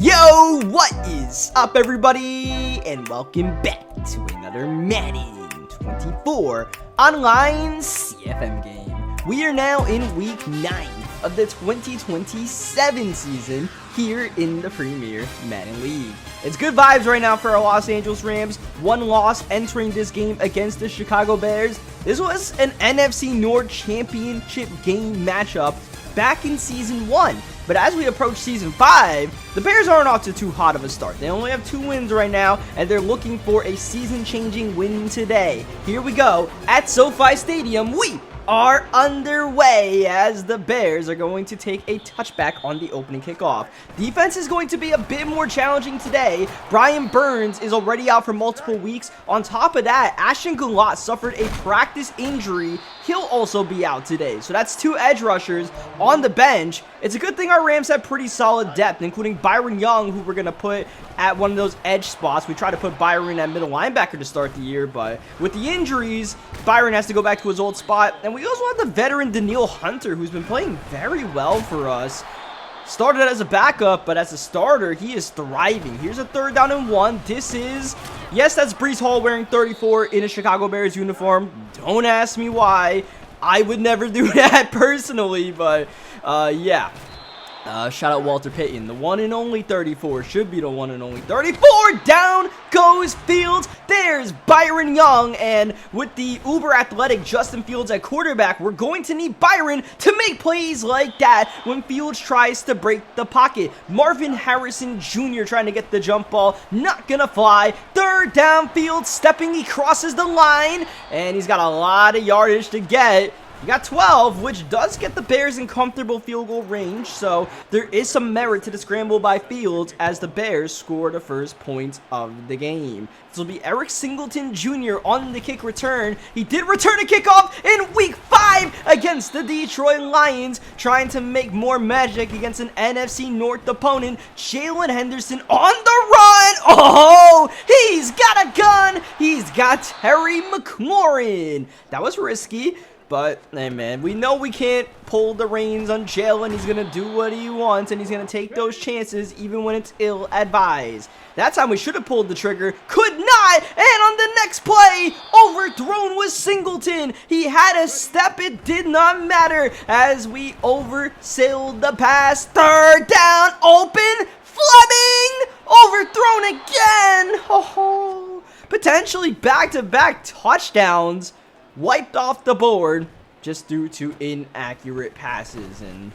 Yo, what is up, everybody? And welcome back to another Madden 24 online CFM game. We are now in week 9 of the 2027 season here in the Premier Madden League. It's good vibes right now for our Los Angeles Rams. One loss entering this game against the Chicago Bears. This was an NFC North Championship game matchup back in Season 1. But as we approach Season 5, the Bears aren't off to too hot of a start. They only have 2 wins right now, and they're looking for a season-changing win today. Here we go. At SoFi Stadium, we are underway as the Bears are going to take a touchback on the opening kickoff. Defense is going to be a bit more challenging today. Brian Burns is already out for multiple weeks. On top of that, Ashton Gulott suffered a practice injury. He'll also be out today. So that's 2 edge rushers on the bench. It's a good thing our Rams have pretty solid depth, including Byron Young, who we're going to put at one of those edge spots. We tried to put Byron at middle linebacker to start the year, but with the injuries, Byron has to go back to his old spot. And we also have the veteran Danielle Hunter, who's been playing very well for us. Started as a backup, but as a starter, he is thriving. Here's a 3rd down and 1. This is, yes, that's Breece Hall wearing 34 in a Chicago Bears uniform. Don't ask me why. I would never do that personally, but yeah. Shout out Walter Payton. The one and only 34 should be the one and only 34. Down goes Fields. There's Byron Young. And with the uber athletic Justin Fields at quarterback, we're going to need Byron to make plays like that when Fields tries to break the pocket. Marvin Harrison Jr. trying to get the jump ball. Not gonna fly. 3rd down, Fields stepping. He crosses the line. And he's got a lot of yardage to get. We got 12, which does get the Bears in comfortable field goal range, so there is some merit to the scramble by Fields as the Bears score the first point of the game. This will be Eric Singleton Jr. on the kick return. He did return a kickoff in week 5 against the Detroit Lions, trying to make more magic against an NFC North opponent. Jalen Henderson on the run. Oh, he's got a gun. He's got Terry McLaurin. That was risky. But, hey man, we know we can't pull the reins on Jalen. He's going to do what he wants, and he's going to take those chances even when it's ill-advised. That time we should have pulled the trigger. Could not! And on the next play, overthrown was Singleton. He had a step. It did not matter as we oversailed the pass. 3rd down, open. Fleming! Overthrown again! Oh, potentially back-to-back touchdowns. Wiped off the board just due to inaccurate passes, and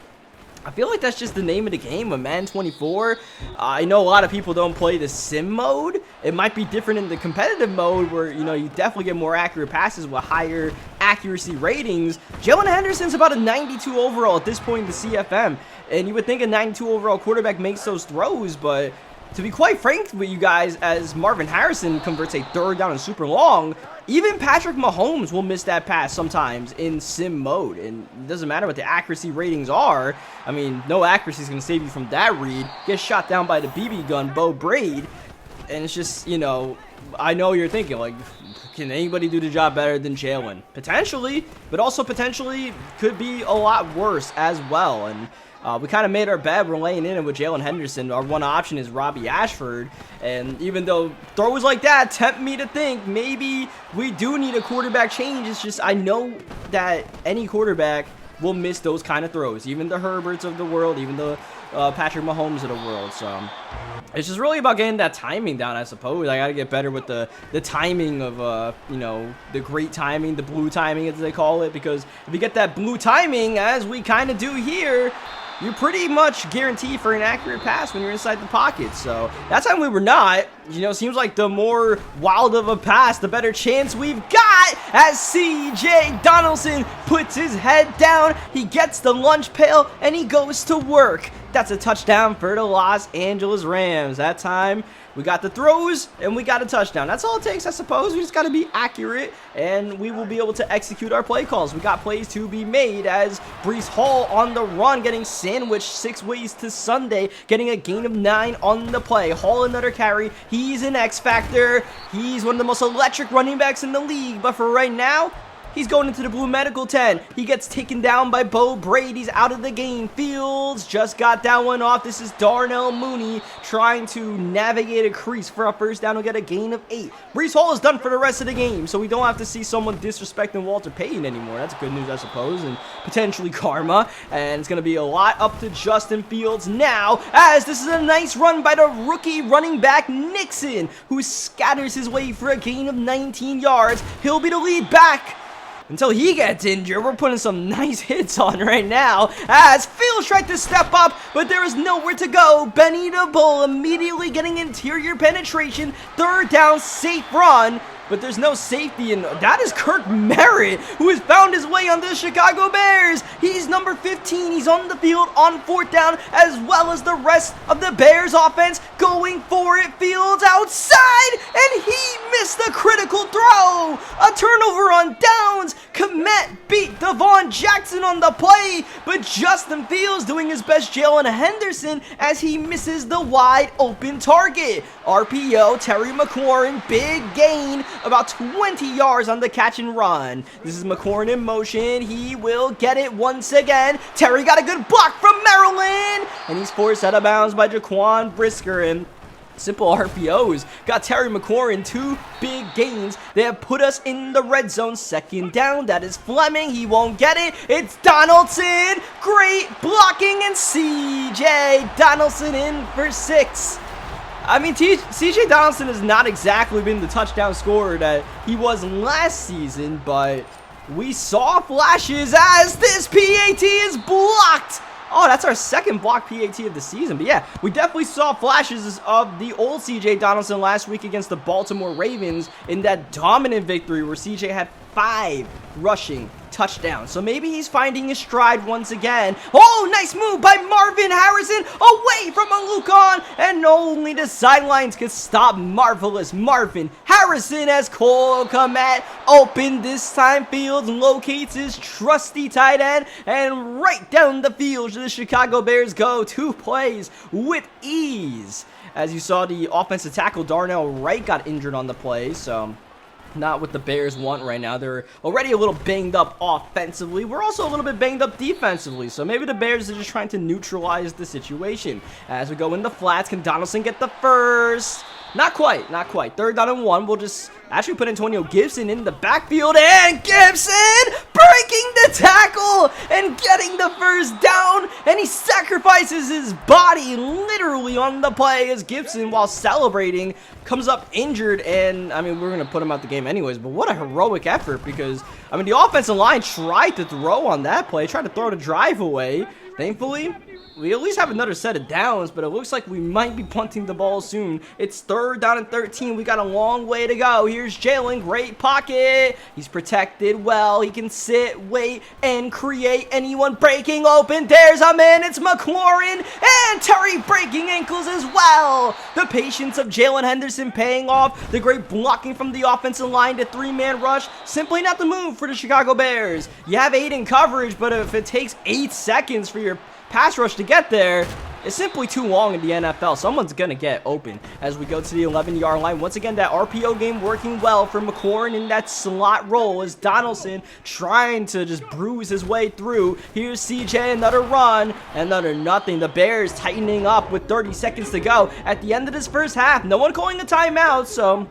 I feel like that's just the name of the game of Madden 24. I know a lot of people don't play the sim mode. It might be different in the competitive mode where, you know, you definitely get more accurate passes with higher accuracy ratings. Jalen Henderson's about a 92 overall at this point in the CFM, and you would think a 92 overall quarterback makes those throws, but to be quite frank with you guys, as Marvin Harrison converts a 3rd down and super long, even Patrick Mahomes will miss that pass sometimes in sim mode, and it doesn't matter what the accuracy ratings are. I mean, no accuracy is going to save you from that read. Get shot down by the BB gun, Bo Braid, and it's just, you know, I know you're thinking, like, can anybody do the job better than Jalen? Potentially, but also potentially could be a lot worse as well, and we kind of made our bet. We're laying in it with Jalen Henderson. Our one option is Robbie Ashford. And even though throws like that tempt me to think maybe we do need a quarterback change, it's just I know that any quarterback will miss those kind of throws. Even the Herberts of the world, even the Patrick Mahomes of the world. So it's just really about getting that timing down, I suppose. I got to get better with the timing of, you know, the great timing, the blue timing as they call it. Because if you get that blue timing, as we kind of do here, you're pretty much guaranteed for an accurate pass when you're inside the pocket. So that time we were not. You know, seems like the more wild of a pass, the better chance we've got as C.J. Donaldson puts his head down. He gets the lunch pail and he goes to work. That's a touchdown for the Los Angeles Rams. That time we got the throws and we got a touchdown. That's all it takes, I suppose. We just got to be accurate and we will be able to execute our play calls. We got plays to be made as Breece Hall on the run, getting sandwiched 6 ways to Sunday, getting a gain of 9 on the play. Hall another carry. He's an X factor. He's one of the most electric running backs in the league, but for right now, He's going into the blue medical tent. He gets taken down by Bo Brady's out of the game. Fields just got that one off. This is Darnell Mooney trying to navigate a crease for a first down. He'll get a gain of 8. Breece Hall is done for the rest of the game, so we don't have to see someone disrespecting Walter Payton anymore. That's good news, I suppose, and potentially karma. And it's going to be a lot up to Justin Fields now, as this is a nice run by the rookie running back Nixon, who scatters his way for a gain of 19 yards. He'll be the lead back until he gets injured. We're putting some nice hits on right now as Fields tried to step up, but there is nowhere to go. Benny the Bull immediately getting interior penetration. Third down, safe run. But there's no safety, and that is Kirk Merritt, who has found his way on the Chicago Bears. He's number 15. He's on the field on fourth down, as well as the rest of the Bears offense going for it. Fields outside, and he missed a critical throw. A turnover on downs. Kmet beat Devon Jackson on the play, but Justin Fields doing his best Jalen Henderson as he misses the wide open target. RPO, Terry McLaurin, big gain. About 20 yards on the catch and run. This is McLaurin in motion. He will get it once again. Terry got a good block from Maryland, and he's forced out of bounds by Jaquan Brisker. And simple RPOs got Terry McLaurin 2 big gains. They have put us in the red zone. Second down. That is Fleming. He won't get it. It's Donaldson. Great blocking, and CJ Donaldson in for 6. I mean, CJ Donaldson has not exactly been the touchdown scorer that he was last season, but we saw flashes as this PAT is blocked. Oh, that's our second block PAT of the season. But yeah, we definitely saw flashes of the old CJ Donaldson last week against the Baltimore Ravens in that dominant victory where CJ had 5 rushing touchdowns. So maybe he's finding his stride once again. Oh, nice move by Marvin Harrison away from Alucon, and only the sidelines could stop marvelous Marvin Harrison as Cole Kmet open. This time Fields locates his trusty tight end, and right down the field the Chicago Bears go. 2 plays with ease. As you saw, the offensive tackle Darnell Wright got injured on the play, so not what the Bears want right now. They're already a little banged up offensively. We're also a little bit banged up defensively, so maybe the Bears are just trying to neutralize the situation. As we go in the flats, can Donaldson get the first? Not quite, not quite. Third down and 1. We'll just actually put Antonio Gibson in the backfield, and Gibson breaking the tackle and getting the first down, and he sacrifices his body literally on the play as Gibson, while celebrating, comes up injured. And I mean, we're going to put him out the game anyways, but what a heroic effort, because I mean, the offensive line tried to throw on that play, tried to throw the drive away. Thankfully, we at least have another set of downs, but it looks like we might be punting the ball soon. It's third down and 13. We got a long way to go. Here's Jalen. Great pocket. He's protected well. He can sit, wait, and create. Anyone breaking open. There's a man. It's McLaurin. And Terry breaking ankles as well. The patience of Jalen Henderson paying off. The great blocking from the offensive line to 3-man rush. Simply not the move for the Chicago Bears. You have 8 in coverage, but if it takes 8 seconds for your pass rush to get there, it's simply too long in the NFL. Someone's going to get open as we go to the 11-yard line. Once again, that RPO game working well for McLaurin in that slot role as Donaldson trying to just bruise his way through. Here's CJ, another run, another nothing. The Bears tightening up with 30 seconds to go at the end of this first half. No one calling a timeout, so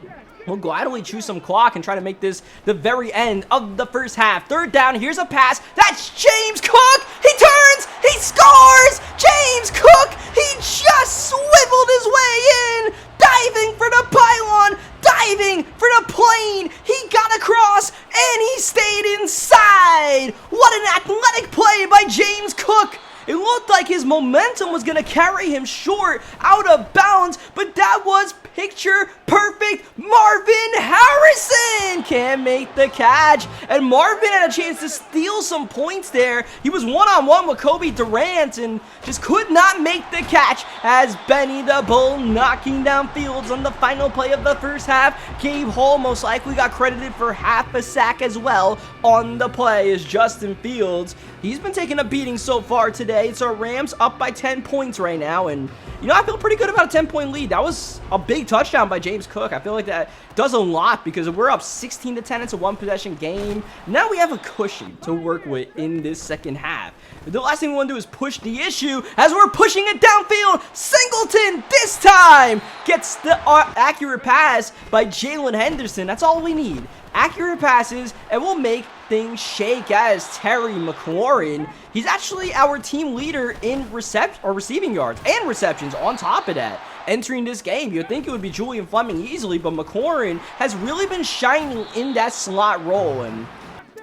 we'll gladly chew some clock and try to make this the very end of the first half. Third down, here's a pass. That's James Cook. He turns, he scores. James Cook, he just swiveled his way in, diving for the pylon, diving for the plane. He got across, and he stayed inside. What an athletic play by James Cook. It looked like his momentum was going to carry him short, out of bounds, but that was picture perfect. Marvin Harrison can't make the catch, and Marvin had a chance to steal some points there. He was one-on-one with Kobe Durant and just could not make the catch as Benny the Bull knocking down Fields on the final play of the first half. Gabe Hall most likely got credited for half a sack as well on the play as Justin Fields. he's been taking a beating so far today. It's our Rams up by 10 points right now, and you know, I feel pretty good about a 10-point lead. That was a big touchdown by James Cook. I feel like that does a lot because we're up 16-10. It's a one-possession game. Now we have a cushion to work with in this second half. The last thing we want to do is push the issue as we're pushing it downfield. Singleton this time gets the accurate pass by Jalen Henderson. That's all we need. Accurate passes, and we'll make things shake as Terry McLaurin. He's actually our team leader in receiving yards and receptions on top of that. Entering this game, you'd think it would be Julian Fleming easily, but McLaurin has really been shining in that slot role, and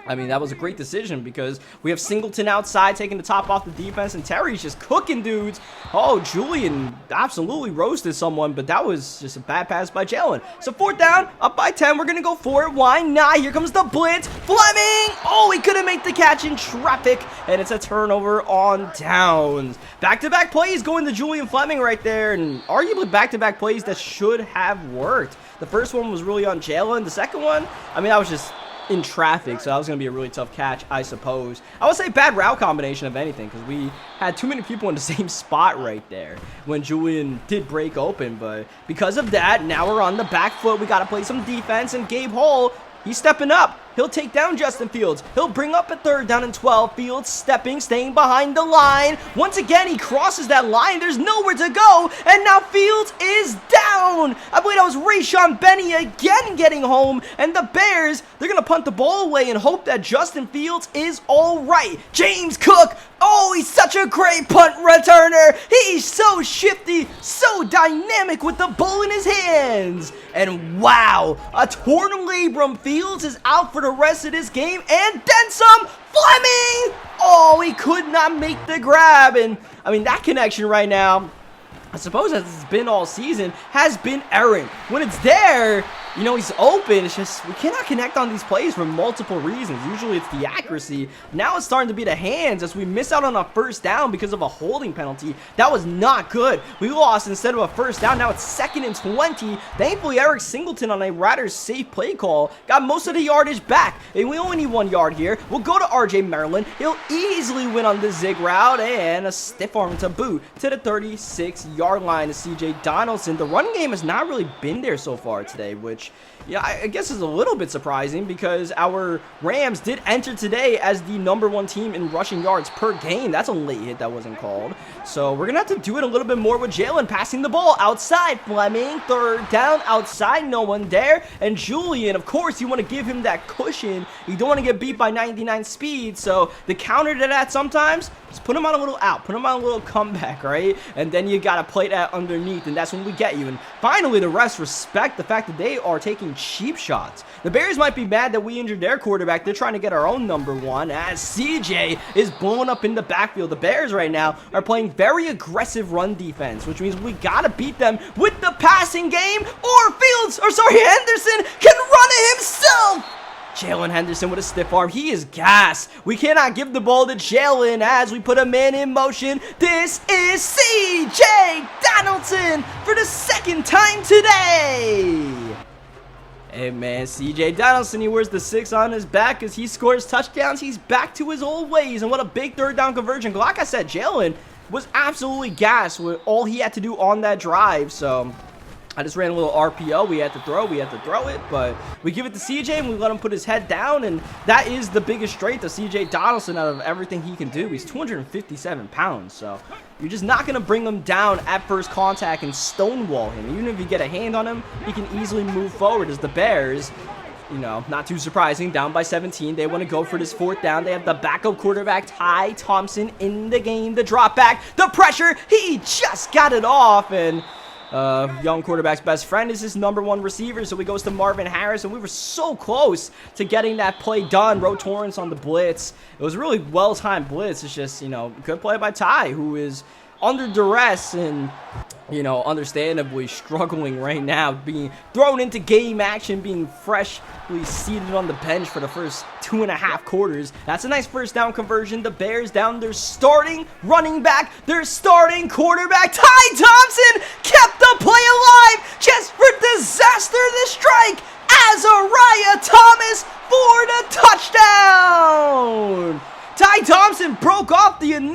I mean, that was a great decision because we have Singleton outside taking the top off the defense, and Terry's just cooking dudes. Oh, Julian absolutely roasted someone, but that was just a bad pass by Jalen. So 4th down, up by 10. We're going to go for it. Why not? Here comes the blitz. Fleming! Oh, he couldn't make the catch in traffic, and it's a turnover on downs. Back-to-back plays going to Julian Fleming right there, and arguably back-to-back plays that should have worked. The first one was really on Jalen. The second one, I mean, that was just in traffic, so that was going to be a really tough catch, I suppose. I would say bad route combination of anything because we had too many people in the same spot right there when Julian did break open, but because of that, now we're on the back foot. We got to play some defense, and Gabe Hall, he's stepping up. He'll take down Justin Fields. He'll bring up a 3rd down and 12. Fields staying behind the line. Once again, he crosses that line. There's nowhere to go. And now Fields is down. I believe that was Rayshon Benny again getting home. And the Bears, they're going to punt the ball away and hope that Justin Fields is all right. James Cook. Oh, he's such a great punt returner. He's so shifty, so dynamic with the ball in his hands. And wow, a torn labrum. Fields is out for the rest of this game, and then some. Fleming! Oh, he could not make the grab, and I mean, that connection right now, I suppose as it's been all season, has been errant. When it's there, you know, he's open. It's just we cannot connect on these plays for multiple reasons. Usually it's the accuracy. Now it's starting to be the hands as we miss out on a 1st down because of a holding penalty. That was not good. We lost instead of a 1st down. Now it's 2nd and 20. Thankfully, Eric Singleton on a rather safe play call got most of the yardage back. And we only need 1 yard here. We'll go to RJ Maryland. He'll easily win on the zig route and a stiff arm to boot to the 36-yard line to CJ Donaldson. The run game has not really been there so far today, which, yeah, I guess is a little bit surprising because our Rams did enter today as the #1 team in rushing yards per game. That's a late hit that wasn't called. So we're going to have to do it a little bit more with Jalen passing the ball outside. Fleming, 3rd down, outside, no one there. And Julian, of course, you want to give him that cushion. You don't want to get beat by 99 speed. So the counter to that sometimes is put him on a little out, put him on a little comeback, right? And then you got to play that underneath, and that's when we get you. And finally, the refs respect the fact that they are taking cheap shots. The Bears might be mad that we injured their quarterback. They're trying to get our own #1 as CJ is blowing up in the backfield. The Bears right now are playing very aggressive run defense, which means we got to beat them with the passing game, or Henderson can run it himself. Jalen Henderson with a stiff arm. He is gas. We cannot give the ball to Jalen as we put a man in motion. This is CJ Donaldson for the 2nd time today. Hey man, CJ Donaldson, he wears the 6 on his back as he scores touchdowns. He's back to his old ways, and what a big 3rd down conversion. Like I said, Jalen was absolutely gassed with all he had to do on that drive, so I just ran a little RPO. We had to throw it, but we give it to CJ and we let him put his head down, and that is the biggest strength of CJ Donaldson out of everything he can do. He's 257 pounds, so you're just not going to bring him down at first contact and stonewall him. Even if you get a hand on him, he can easily move forward. As the Bears, you know, not too surprising, down by 17. They want to go for this 4th down. They have the backup quarterback, Ty Thompson, in the game. The drop back, the pressure, he just got it off, and young quarterback's best friend is his #1 receiver, so he goes to Marvin Harris, and we were so close to getting that play done. Ro Torrance on the blitz. It was a really well-timed blitz. It's just, you know, good play by Ty, who is under duress and, you know, understandably struggling right now, being thrown into game action, being freshly seated on the bench for the first 2.5 quarters. That's a nice 1st down conversion. The Bears down their starting running back, their starting quarterback. Ty Thompson kept the play alive just for disaster. The strike, Azariah Thomas for the touchdown. Ty Thompson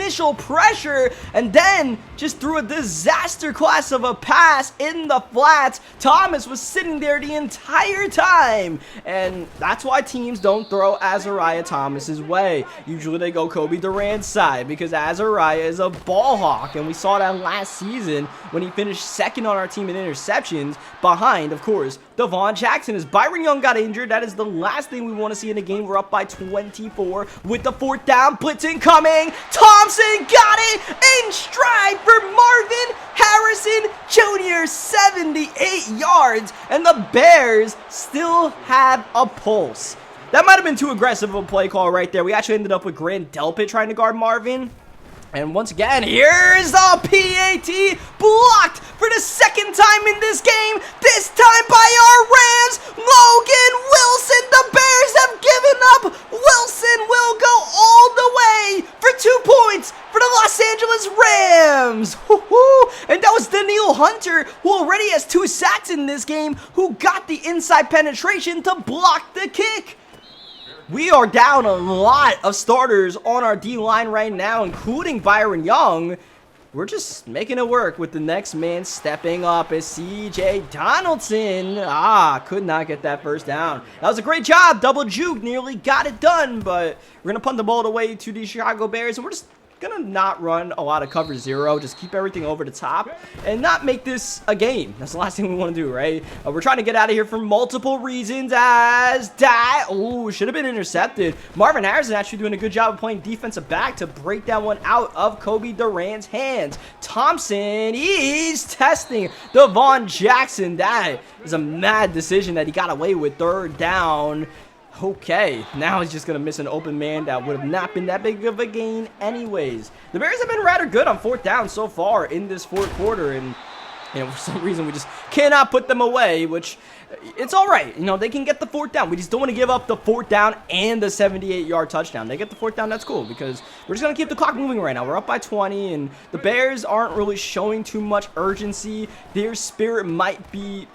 initial pressure and then just threw a disaster class of a pass in the flats. Thomas was sitting there the entire time, and that's why teams don't throw Azariah Thomas's way. Usually they go Kobe Durant's side because Azariah is a ball hawk, and we saw that last season when he finished second on our team in interceptions behind, of course, Devon Jackson. As Byron Young got injured, that is the last thing we want to see in a game. We're up by 24 with the 4th down, blitz incoming. Thompson got it in stride for Marvin Harrison Jr., 78 yards, and the Bears still have a pulse. That might have been too aggressive of a play call right there. We actually ended up with Grant Delpit trying to guard Marvin. And once again, here's a PAT blocked for the second time in this game, this time by our Rams, Logan Wilson. The Bears have given up. Wilson will go all the way for 2 points for the Los Angeles Rams. And that was Daniil Hunter, who already has 2 sacks in this game, who got the inside penetration to block the kick. We are down a lot of starters on our D-line right now, including Byron Young. We're just making it work with the next man stepping up as C.J. Donaldson. Could not get that first down. That was a great job. Double juke, nearly got it done, but we're going to punt the ball away to the Chicago Bears, and we're just gonna not run a lot of cover 0, just keep everything over the top and not make this a game. That's the last thing we want to do, right? We're trying to get out of here for multiple reasons, as that should have been intercepted. Marvin Harrison actually doing a good job of playing defensive back to break that one out of Kobe Durant's hands. Thompson is testing Devon Jackson. That is a mad decision that he got away with. 3rd down. Okay, now he's just going to miss an open man that would have not been that big of a gain anyways. The Bears have been rather good on 4th down so far in this 4th quarter, and for some reason we just cannot put them away, which it's all right. They can get the 4th down. We just don't want to give up the 4th down and the 78-yard touchdown. They get the 4th down, that's cool, because we're just going to keep the clock moving right now. We're up by 20, and the Bears aren't really showing too much urgency. Their spirit might be,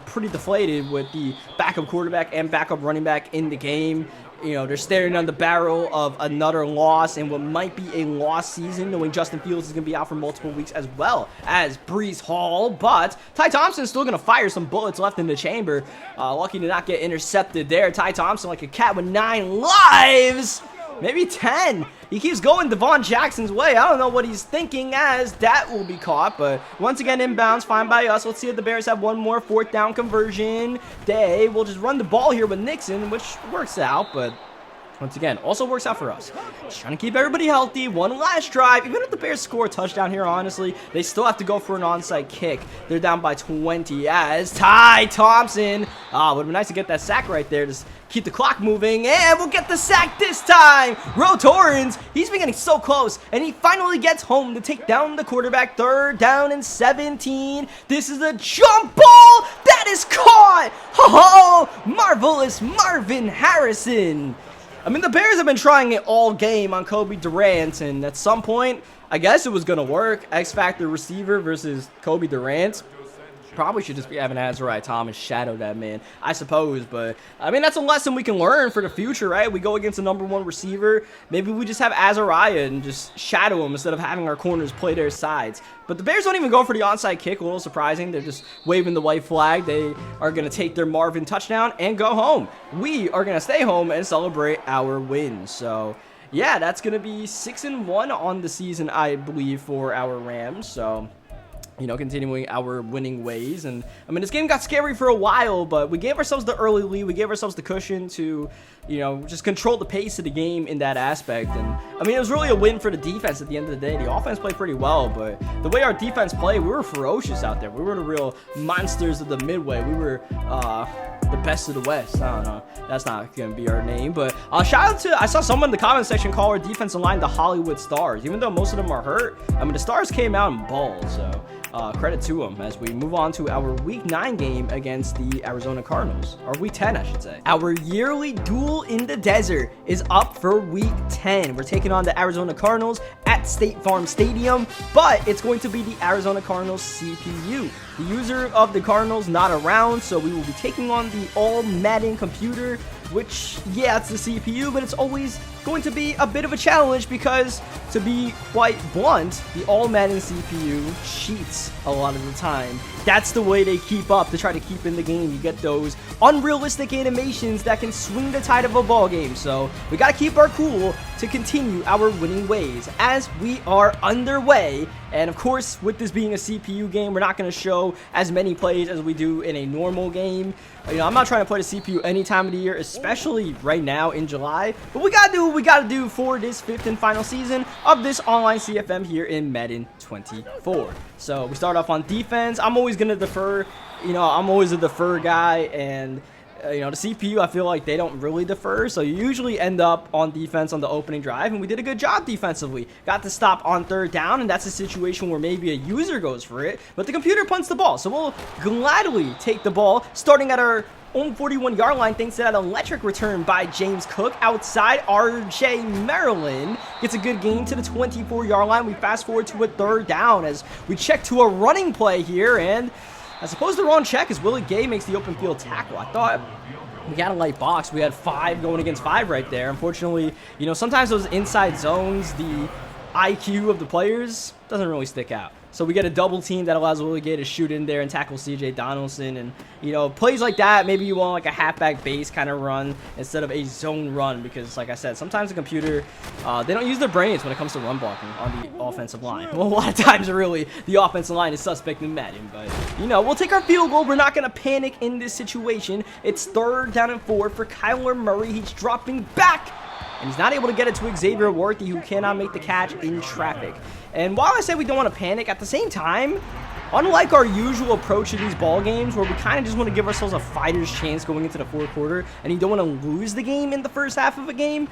pretty deflated with the backup quarterback and backup running back in the game. They're staring on the barrel of another loss and what might be a lost season, knowing Justin Fields is going to be out for multiple weeks as well as Breece Hall. But Ty Thompson is still going to fire some bullets left in the chamber. Lucky to not get intercepted there. Ty Thompson like a cat with 9 lives. Maybe 10. He keeps going Devon Jackson's way. I don't know what he's thinking, as that will be caught. But once again, inbounds, fine by us. Let's see if the Bears have one more 4th down conversion. They will just run the ball here with Nixon, which works out. But once again, also works out for us. Just trying to keep everybody healthy. One last drive. Even if the Bears score a touchdown here, honestly, they still have to go for an onside kick. They're down by 20 as Ty Thompson. Would have been nice to get that sack right there. Just keep the clock moving, and we'll get the sack this time. Ro Torrens, he's been getting so close, and he finally gets home to take down the quarterback. 3rd down and 17. This is a jump ball that is caught. Marvelous Marvin Harrison. The Bears have been trying it all game on Kobe Durant, and at some point, I guess it was going to work. X-Factor receiver versus Kobe Durant. Probably should just be having Azariah Thomas shadow that man, I suppose. But, that's a lesson we can learn for the future, right? We go against the #1 receiver. Maybe we just have Azariah and just shadow him instead of having our corners play their sides. But the Bears don't even go for the onside kick. A little surprising. They're just waving the white flag. They are going to take their Marvin touchdown and go home. We are going to stay home and celebrate our win. So, yeah, that's going to be 6-1 on the season, I believe, for our Rams. So, continuing our winning ways. And, this game got scary for a while, but we gave ourselves the early lead. We gave ourselves the cushion to, just control the pace of the game in that aspect. And, it was really a win for the defense at the end of the day. The offense played pretty well, but the way our defense played, we were ferocious out there. We were the real monsters of the Midway. We were, the best of the West. I don't know. That's not going to be our name, but shout out to, I saw someone in the comment section call our defensive line the Hollywood Stars. Even though most of them are hurt, the Stars came out and balled, so credit to them as we move on to our Week 9 game against the Arizona Cardinals, or Week 10, I should say. Our yearly duel in the desert is up for Week 10. We're taking on the Arizona Cardinals at State Farm Stadium, but it's going to be the Arizona Cardinals CPU. The user of the Cardinals not around, so we will be taking on the all Madden computer. which, yeah, it's the CPU, but it's always going to be a bit of a challenge because, to be quite blunt, the all Madden CPU cheats a lot of the time. That's the way they keep up, to try to keep in the game. You get those unrealistic animations that can swing the tide of a ball game. So we got to keep our cool to continue our winning ways as we are underway. And of course, with this being a CPU game, we're not going to show as many plays as we do in a normal game. You know, I'm not trying to play the CPU any time of the year, especially right now in July. But we got to do what we got to do for this 5th and final season of this online CFM here in Madden 24. So we start off on defense. I'm always going to defer. You know, I'm always a defer guy, and you know, the CPU, I feel like they don't really defer, so you usually end up on defense on the opening drive, and we did a good job defensively. Got to stop on 3rd down, and that's a situation where maybe a user goes for it, but the computer punts the ball, so we'll gladly take the ball, starting at our own 41-yard line thanks to that electric return by James Cook outside. RJ Maryland gets a good gain to the 24-yard line. We fast forward to a 3rd down as we check to a running play here, and as opposed to the wrong check, as Willie Gay makes the open field tackle. I thought we had a light box. We had 5 going against 5 right there. Unfortunately, you know, sometimes those inside zones, the IQ of the players doesn't really stick out. So we get a double team that allows Willie Gay to shoot in there and tackle CJ Donaldson. And, you know, plays like that, maybe you want like a halfback base kind of run instead of a zone run. Because, like I said, sometimes the computer, they don't use their brains when it comes to run blocking on the offensive line. Well, a lot of times, really, the offensive line is suspect in Madden. But, you know, we'll take our field goal. We're not going to panic in this situation. It's 3rd down and 4 for Kyler Murray. He's dropping back, and he's not able to get it to Xavier Worthy, who cannot make the catch in traffic. And while I say we don't want to panic, at the same time, unlike our usual approach to these ball games, where we kind of just want to give ourselves a fighter's chance going into the 4th quarter, and you don't want to lose the game in the first half of a game,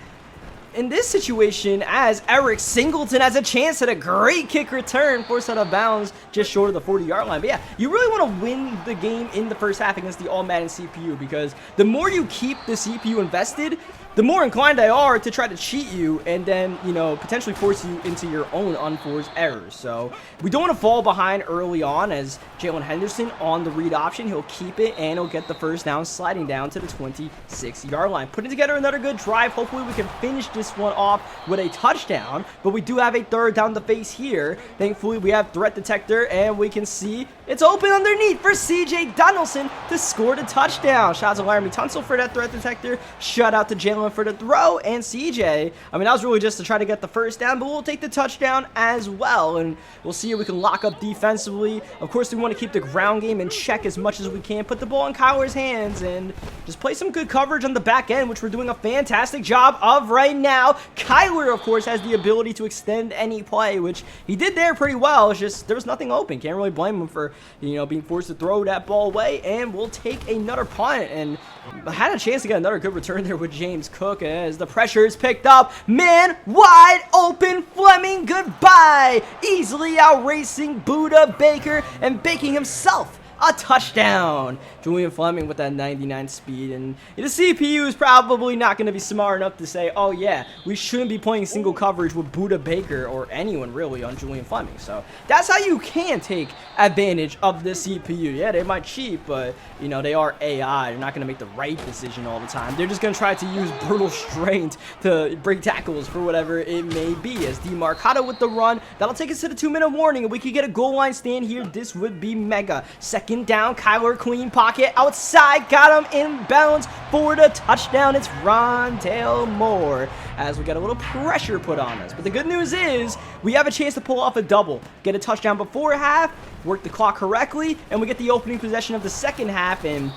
in this situation, as Eric Singleton has a chance at a great kick return, forced out of bounds just short of the 40-yard line. But yeah, you really want to win the game in the first half against the all-Madden CPU, because the more you keep the CPU invested, the more inclined they are to try to cheat you and then, you know, potentially force you into your own unforced errors. So we don't want to fall behind early on, as Jalen Henderson on the read option. He'll keep it, and he'll get the 1st down, sliding down to the 26-yard line. Putting together another good drive. Hopefully we can finish this one off with a touchdown, but we do have a 3rd down to face here. Thankfully, we have threat detector, and we can see it's open underneath for CJ Donaldson to score the touchdown. Shout out to Laramie Tunsil for that threat detector. Shout out to Jalen for the throw, and CJ, I mean, that was really just to try to get the 1st down, but we'll take the touchdown as well, and we'll see if we can lock up defensively. Of course, we want to keep the ground game in check as much as we can, put the ball in Kyler's hands, and just play some good coverage on the back end, which we're doing a fantastic job of right now. Kyler, of course, has the ability to extend any play, which he did there pretty well. It's just there was nothing open. Can't really blame him for, you know, being forced to throw that ball away, and we'll take another punt, and had a chance to get another good return there with James Cook as the pressure is picked up. Man wide open, Fleming, goodbye. Easily outracing Buda Baker and baking himself a touchdown. Julian Fleming with that 99 speed, and the CPU is probably not going to be smart enough to say, oh yeah, we shouldn't be playing single coverage with Buda Baker or anyone really on Julian Fleming. So that's how you can take advantage of the CPU. Yeah, they might cheat, but you know, they are AI. They're not going to make the right decision all the time. They're just going to try to use brutal strength to break tackles for whatever it may be. As DeMarcado with the run, that'll take us to the 2-minute warning, and we could get a goal line stand here. This would be mega. 2nd down, Kyler, clean pocket outside, got him in bounds for the touchdown. It's Rondale Moore, as we got a little pressure put on us. But the good news is we have a chance to pull off a double, get a touchdown before half, work the clock correctly, and we get the opening possession of the 2nd half. And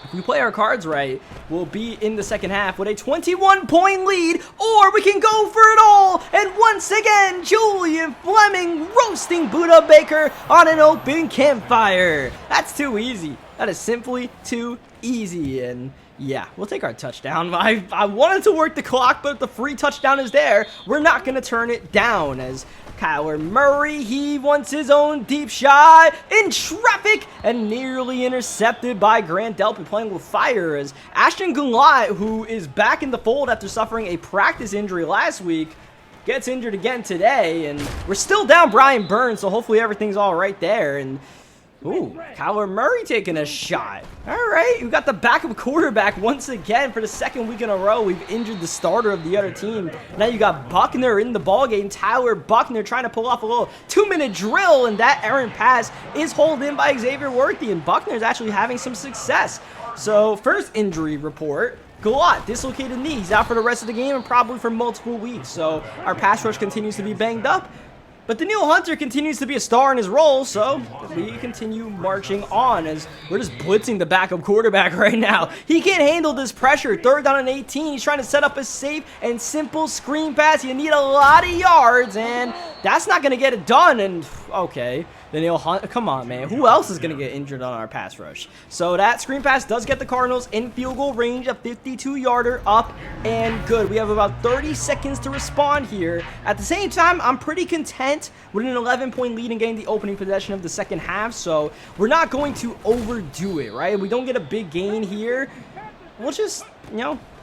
if we play our cards right, we'll be in the 2nd half with a 21-point lead, or we can go for it all. And once again, Julian Fleming roasting Buda Baker on an open campfire. That's too easy. That is simply too easy. And yeah, we'll take our touchdown. I wanted to work the clock, but if the free touchdown is there, we're not going to turn it down. As Kyler Murray, he wants his own deep shot in traffic and nearly intercepted by Grant Delpy, playing with fire, as Ashton Goulet, who is back in the fold after suffering a practice injury last week, gets injured again today. And we're still down Brian Burns, so hopefully everything's all right there. And Ooh, Kyler Murray taking a shot. All right, we got the backup quarterback once again for the second week in a row. We've injured the starter of the other team. Now you got Buckner in the ballgame. Tyler Buckner trying to pull off a little 2-minute drill, and that errant pass is hauled in by Xavier Worthy, and Buckner is actually having some success. So first injury report. Galot, dislocated knee. He's out for the rest of the game and probably for multiple weeks. So our pass rush continues to be banged up. But Danielle Hunter continues to be a star in his role, so we continue marching on as we're just blitzing the backup quarterback right now. He can't handle this pressure. 3rd down and 18. He's trying to set up a safe and simple screen pass. You need a lot of yards, and that's not going to get it done. And, okay, Danielle Hunter, come on, man. Who else is going to get injured on our pass rush? So that screen pass does get the Cardinals in field goal range, a 52-yarder, up and good. We have about 30 seconds to respond here. At the same time, I'm pretty content with an 11-point lead and getting the opening possession of the second half, so we're not going to overdo it, right? If we don't get a big gain here, we'll just,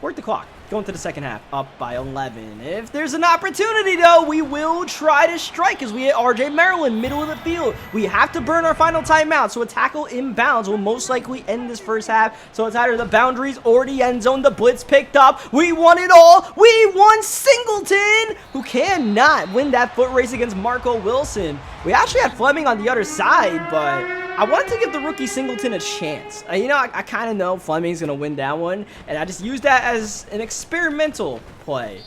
work the clock. Going to the second half, up by 11. If there's an opportunity, though, we will try to strike as we hit RJ Maryland, middle of the field. We have to burn our final timeout, so a tackle inbounds will most likely end this first half. So it's either the boundaries or the end zone. The blitz picked up. We won it all. We won Singleton, who cannot win that foot race against Marco Wilson. We actually had Fleming on the other side, but I wanted to give the rookie Singleton a chance. I kind of know Fleming's going to win that one, and I just used that as an experimental play.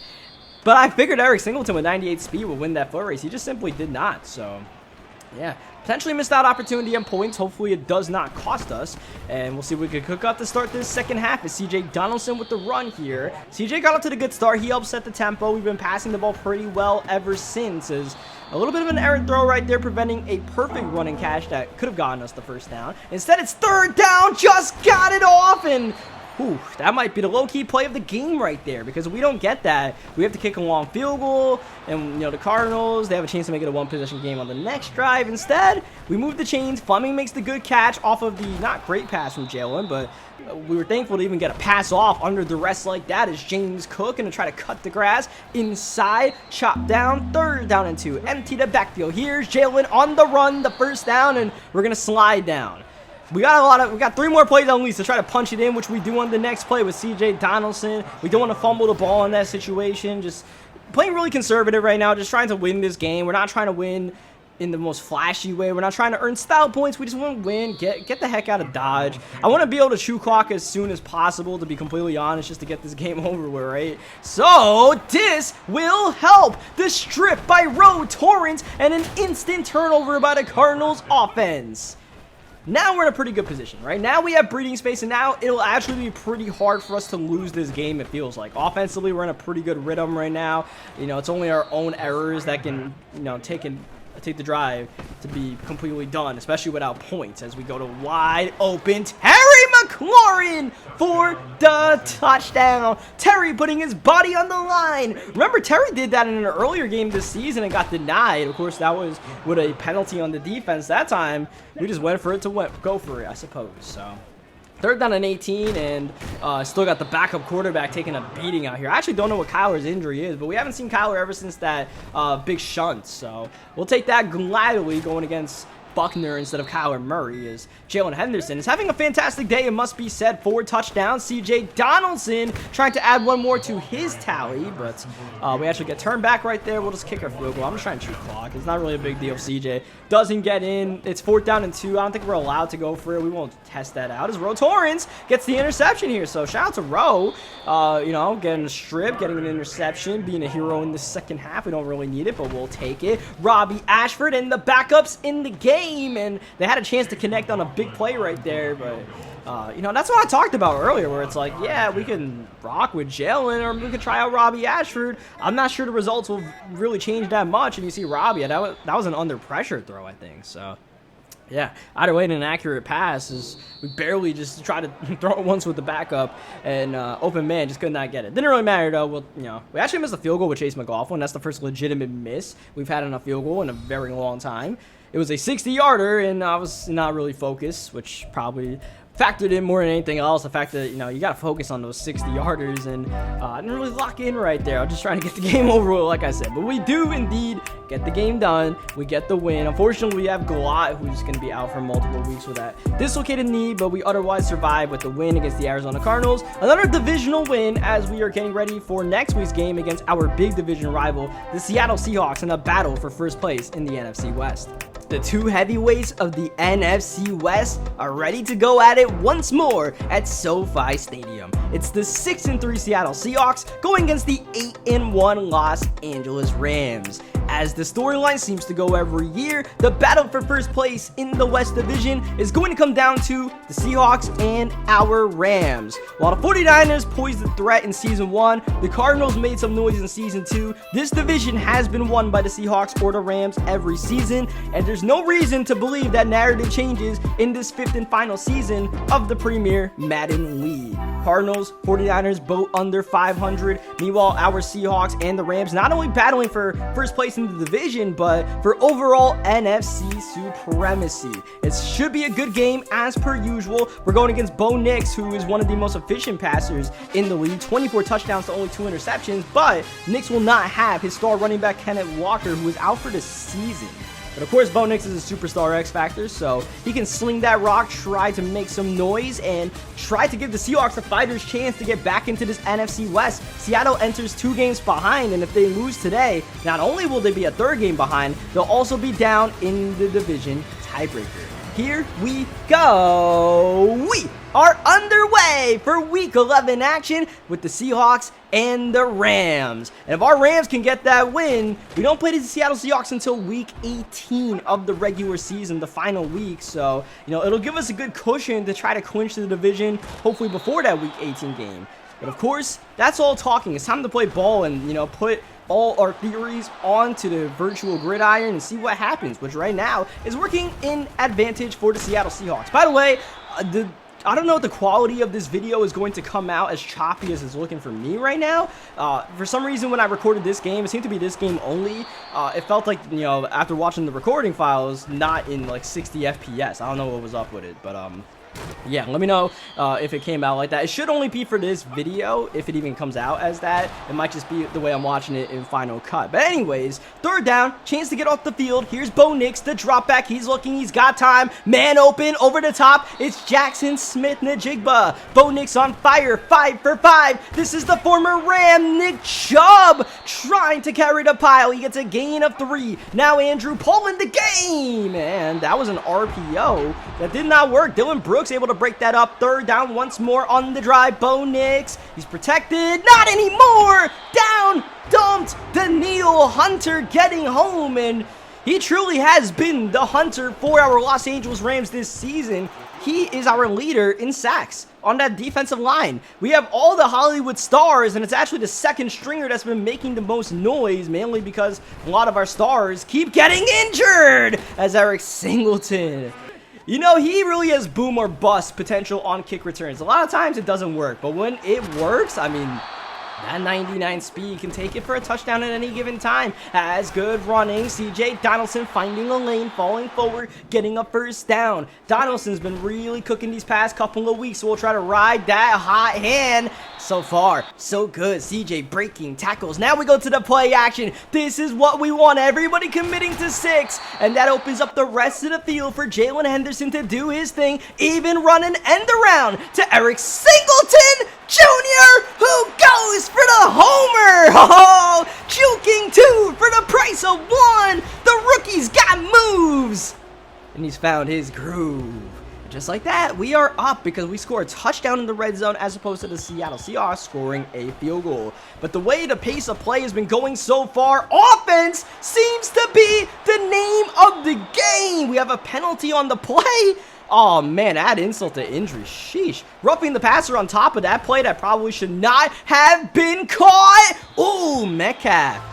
But I figured Eric Singleton with 98 speed would win that foot race. He just simply did not, so yeah. Potentially missed out opportunity on points. Hopefully it does not cost us. And we'll see if we can cook up to start this second half. Is CJ Donaldson with the run here. CJ got up to the good start. He helped set the tempo. We've been passing the ball pretty well ever since. As a little bit of an errant throw right there, preventing a perfect running catch that could have gotten us the first down. Instead, it's 3rd down. Just got it off, and whew, that might be the low-key play of the game right there, because if we don't get that, we have to kick a long field goal, and, the Cardinals, they have a chance to make it a one-possession game on the next drive. Instead, we move the chains. Fleming makes the good catch off of the not great pass from Jalen, but we were thankful to even get a pass off under duress like that as James Cook going to try to cut the grass inside, chop down, 3rd down and 2, empty the backfield. Here's Jalen on the run, the first down, and we're going to slide down. We got 3 more plays at least to try to punch it in, which we do on the next play with CJ Donaldson. We don't want to fumble the ball in that situation. Just playing really conservative right now, just trying to win this game. We're not trying to win in the most flashy way. We're not trying to earn style points. We just want to win, get the heck out of Dodge. I want to be able to chew clock as soon as possible, to be completely honest, just to get this game over with, right? So this will help. The strip by Roe Torrance and an instant turnover by the Cardinals offense. Now we're in a pretty good position, right? Now we have breathing space, and now it'll actually be pretty hard for us to lose this game, it feels like. Offensively, we're in a pretty good rhythm right now. It's only our own errors that can, take the drive to be completely done, especially without points, as we go to wide open Terry McLaurin for the touchdown. Terry putting his body on the line. Remember, Terry did that in an earlier game this season and got denied. Of course, that was with a penalty on the defense. That time, we just went for it to go for it, I suppose. So 3rd down and 18, and still got the backup quarterback taking a beating out here. I actually don't know what Kyler's injury is, but we haven't seen Kyler ever since that big shunt. So we'll take that gladly, going against Buckner instead of Kyler Murray, as Jalen Henderson is having a fantastic day, it must be said. 4 touchdowns. CJ Donaldson trying to add 1 more to his tally, but we actually get turned back right there. We'll just kick our field goal. I'm just trying to chew clock. It's not really a big deal. CJ doesn't get in. It's 4th down and 2. I don't think we're allowed to go for it. We won't test that out, as Roe Torrance gets the interception here. So shout out to Roe, getting a strip, getting an interception, being a hero in the second half. We don't really need it, but we'll take it. Robbie Ashford and the backups in the game, and they had a chance to connect on a big play right there, but that's what I talked about earlier, where it's like, yeah, we can rock with Jalen, or we could try out Robbie Ashford. I'm not sure the results will really change that much, and you see Robbie, that was an under pressure throw, I think. So yeah, either way, an inaccurate pass is we barely just tried to throw it once with the backup, and open man just could not get it. Didn't really matter though. We actually missed a field goal with Chase McLaughlin. That's the first legitimate miss we've had on a field goal in a very long time. It was a 60-yarder, and I was not really focused, which probably factored in more than anything else. The fact that, you know, you got to focus on those 60-yarders, and I didn't really lock in right there. I'm just trying to get the game over with, like I said. But we do indeed get the game done. We get the win. Unfortunately, we have Glot, who's going to be out for multiple weeks with that dislocated knee, but we otherwise survive with the win against the Arizona Cardinals. Another divisional win as we are getting ready for next week's game against our big division rival, the Seattle Seahawks, in a battle for first place in the NFC West. The two heavyweights of the NFC West are ready to go at it once more at SoFi Stadium. It's the 6-3 Seattle Seahawks going against the 8-1 Los Angeles Rams. As the storyline seems to go every year, the battle for first place in the West Division is going to come down to the Seahawks and our Rams. While the 49ers posed the threat in Season 1, the Cardinals made some noise in Season 2, this division has been won by the Seahawks or the Rams every season, and there's no reason to believe that narrative changes in this 5th and final season of the Premier Madden League. Cardinals, 49ers both under 500. Meanwhile, our Seahawks and the Rams not only battling for first place in the division, but for overall NFC supremacy. It should be a good game as per usual. We're going against Bo Nix, who is one of the most efficient passers in the league. 24 touchdowns to only 2 interceptions, but Nix will not have his star running back Kenneth Walker, who is out for the season. But of course, Bo Nix is a superstar X Factor, so he can sling that rock, try to make some noise, and try to give the Seahawks a fighter's chance to get back into this NFC West. Seattle enters 2 games behind, and if they lose today, not only will they be a 3rd game behind, they'll also be down in the division tiebreaker. Here we go. We are underway for Week 11 action with the Seahawks and the Rams. And if our Rams can get that win, we don't play the Seattle Seahawks until Week 18 of the regular season, the final week. So, you know, it'll give us a good cushion to try to clinch the division, hopefully before that Week 18 game. But of course, that's all talking. It's time to play ball and, you know, put all our theories onto the virtual gridiron and see what happens, which right now is working in advantage for the Seattle Seahawks. By the way, I don't know if the quality of this video is going to come out as choppy as it's looking for me right now. For some reason, when I recorded this game, it seemed to be this game only. It felt like, you know, after watching the recording files, not in like 60 FPS. I don't know what was up with it, but yeah, let me know if it came out like that. It should only be for this video, if it even comes out as that. It might just be the way I'm watching it in Final Cut. But anyways, 3rd down, chance to get off the field. Here's Bo Nix, the drop back. He's looking, he's got time. Man open, over the top. It's Jackson Smith-Njigba. Bo Nix on fire, 5 for 5. This is the former Ram, Nick Chubb, trying to carry the pile. He gets a gain of 3. Now Andrew Paul in the game. And that was an RPO that did not work. Dylan Brooks able to break that up. 3rd down once more on the drive. Bo Nix, he's protected. Not anymore. Down, dumped. Danielle Hunter getting home, and he truly has been the hunter for our Los Angeles Rams this season. He is our leader in sacks on that defensive line. We have all the Hollywood stars, and it's actually the 2nd stringer that's been making the most noise, mainly because a lot of our stars keep getting injured, as Eric Singleton. You know, he really has boom or bust potential on kick returns. A lot of times it doesn't work, but when it works, I mean, that 99 speed can take it for a touchdown at any given time. As good running, CJ Donaldson finding a lane, falling forward, getting a 1st down. Donaldson's been really cooking these past couple of weeks, so we'll try to ride that hot hand. So far, so good. CJ breaking tackles. Now we go to the play action. This is what we want. Everybody committing to 6, and that opens up the rest of the field for Jalen Henderson to do his thing, even run an end around to Eric Singleton Jr., who goes for the homer. Oh, juking 2 for the price of 1. The rookie's got moves, and he's found his groove. Just like that, we are up because we score a touchdown in the red zone as opposed to the Seattle Seahawks scoring a field goal. But the way the pace of play has been going so far, offense seems to be the name of the game. We have a penalty on the play. Oh man, add insult to injury. Sheesh. Roughing the passer on top of that play that probably should not have been caught. Ooh, Metcalf.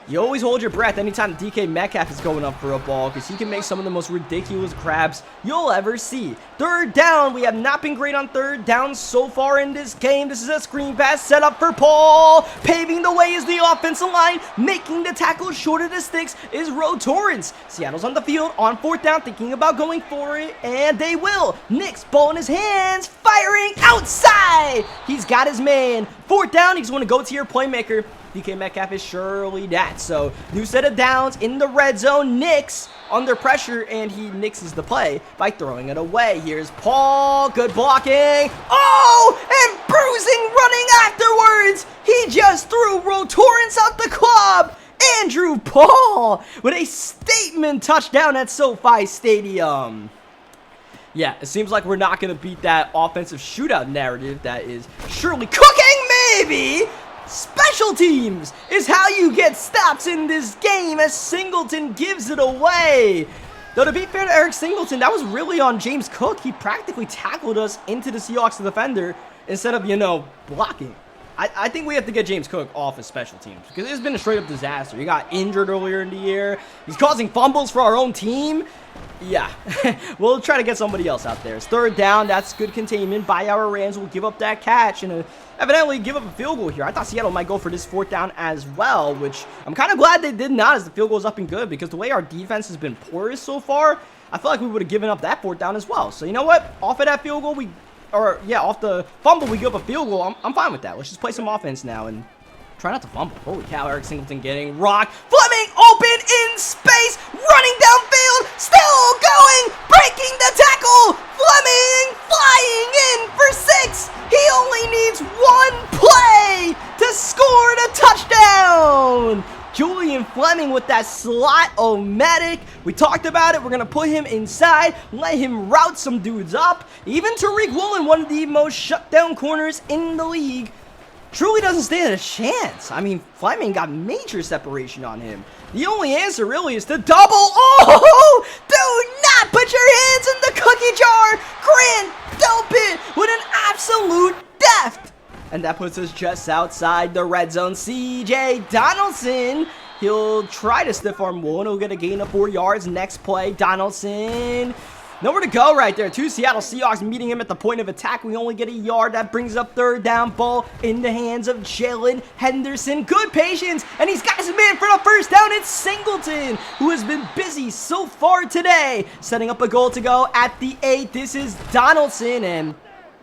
You always hold your breath anytime DK Metcalf is going up for a ball because he can make some of the most ridiculous grabs you'll ever see. Third down, we have not been great on third down so far in this game. This is a screen pass set up for Paul. Paving the way is the offensive line. Making the tackle short of the sticks is Torrance. Seattle's on the field on fourth down, thinking about going for it, and they will. Nick's ball in his hands, firing outside. He's got his man. Fourth down, he's going to go to your playmaker. DK Metcalf is surely that. So, new set of downs in the red zone. Knicks under pressure, and he nixes the play by throwing it away. Here's Paul. Good blocking. Oh, and bruising running afterwards. He just threw Torrance out the club. Andrew Paul with a statement touchdown at SoFi Stadium. Yeah, it seems like we're not going to beat that offensive shootout narrative that is surely cooking, maybe. Special teams is how you get stops in this game as Singleton gives it away. Though to be fair to Eric Singleton, that was really on James Cook. He practically tackled us into the Seahawks defender instead of, blocking. I think we have to get James Cook off his special teams because it's been a straight up disaster. He got injured earlier in the year. He's causing fumbles for our own team. Yeah, we'll try to get somebody else out there. It's third down. That's good containment by our Rams. We'll give up that catch and evidently give up a field goal here. I thought Seattle might go for this fourth down as well, which I'm kind of glad they did not as the field goal is up and good because the way our defense has been porous so far, I feel like we would have given up that fourth down as well. So you know what? Off of that field goal, off the fumble, we give up a field goal. I'm fine with that. Let's just play some offense now and try not to fumble. Holy cow, Eric Singleton getting rocked. Fleming open in space, running downfield, still going, breaking the tackle. Fleming flying in for 6. He only needs one play to score the touchdown. Julian Fleming with that slot-o-matic. We talked about it. We're going to put him inside, let him route some dudes up. Even Tariq Woolen, one of the most shut-down corners in the league, truly doesn't stand a chance. I mean, Fleming got major separation on him. The only answer really is to double. Oh, do not put your hands in the cookie jar. Grant Delpit with an absolute deft. And that puts us just outside the red zone. CJ Donaldson, he'll try to stiff arm Woolen. He'll get a gain of 4 yards. Next play, Donaldson. Nowhere to go right there. 2 Seattle Seahawks meeting him at the point of attack. We only get a yard. That brings up third down. Ball in the hands of Jalen Henderson. Good patience. And he's got his man for the first down. It's Singleton, who has been busy so far today. Setting up a goal to go at the 8. This is Donaldson. And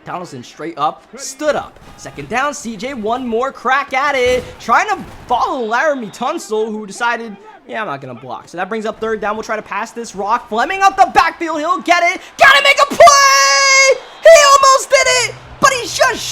Donaldson straight up, stood up. Second down, CJ, one more crack at it. Trying to follow Laramie Tunsil, who decided, yeah, I'm not going to block. So that brings up third down. We'll try to pass this rock. Fleming up the backfield. He'll get it. Got to make a play! He almost did it, but he's just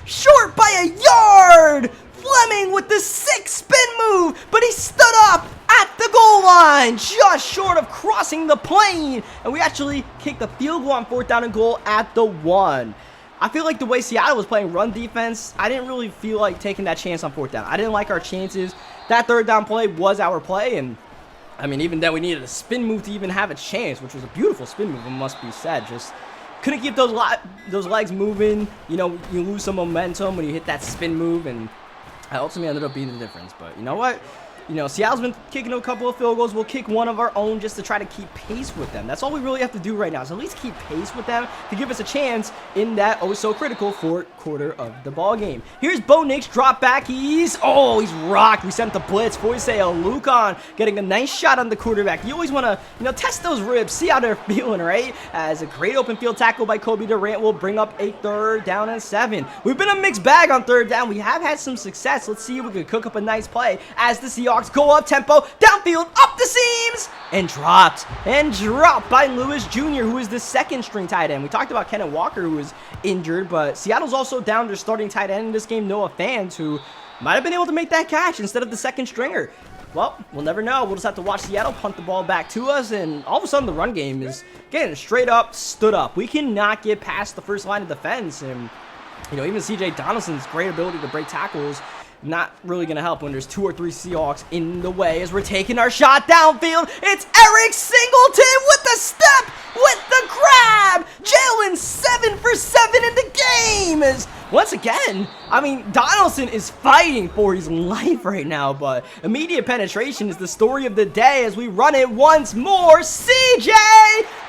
short by a yard. Fleming with the 6-spin move, but he stood up at the goal line, just short of crossing the plane. And we actually kicked the field goal on fourth down and goal at the 1. I feel like the way Seattle was playing run defense, I didn't really feel like taking that chance on fourth down. I didn't like our chances. That third down play was our play, and I mean, even then we needed a spin move to even have a chance, which was a beautiful spin move, it must be said. Just couldn't keep those legs moving. You know, you lose some momentum when you hit that spin move, and I ultimately ended up being the difference. But you know what? You know, Seattle's been kicking a couple of field goals. We'll kick one of our own just to try to keep pace with them. That's all we really have to do right now, is at least keep pace with them to give us a chance in that oh-so-critical fourth quarter of the ball game. Here's Bo Nix, drop back. He's rocked. We sent the blitz. Foyce Lucan getting a nice shot on the quarterback. You always want to, test those ribs, see how they're feeling, right? As a great open field tackle by Kobe Durant will bring up a third down and 7. We've been a mixed bag on third down. We have had some success. Let's see if we can cook up a nice play as the Seahawks go up tempo, downfield, up the seams, and dropped by Lewis Jr., who is the second string tight end. We talked about Kenneth Walker, who was injured, but Seattle's also down their starting tight end in this game, Noah Fant, who might have been able to make that catch instead of the second stringer. Well, we'll never know. We'll just have to watch Seattle punt the ball back to us, and all of a sudden the run game is getting straight up, stood up. We cannot get past the first line of defense, and even CJ Donaldson's great ability to break tackles not really going to help when there's 2 or 3 Seahawks in the way as we're taking our shot downfield. It's Eric Singleton with the step, with the grab. Jalen 7 for 7 in the game as once again, I mean, Donaldson is fighting for his life right now, but immediate penetration is the story of the day as we run it once more. CJ!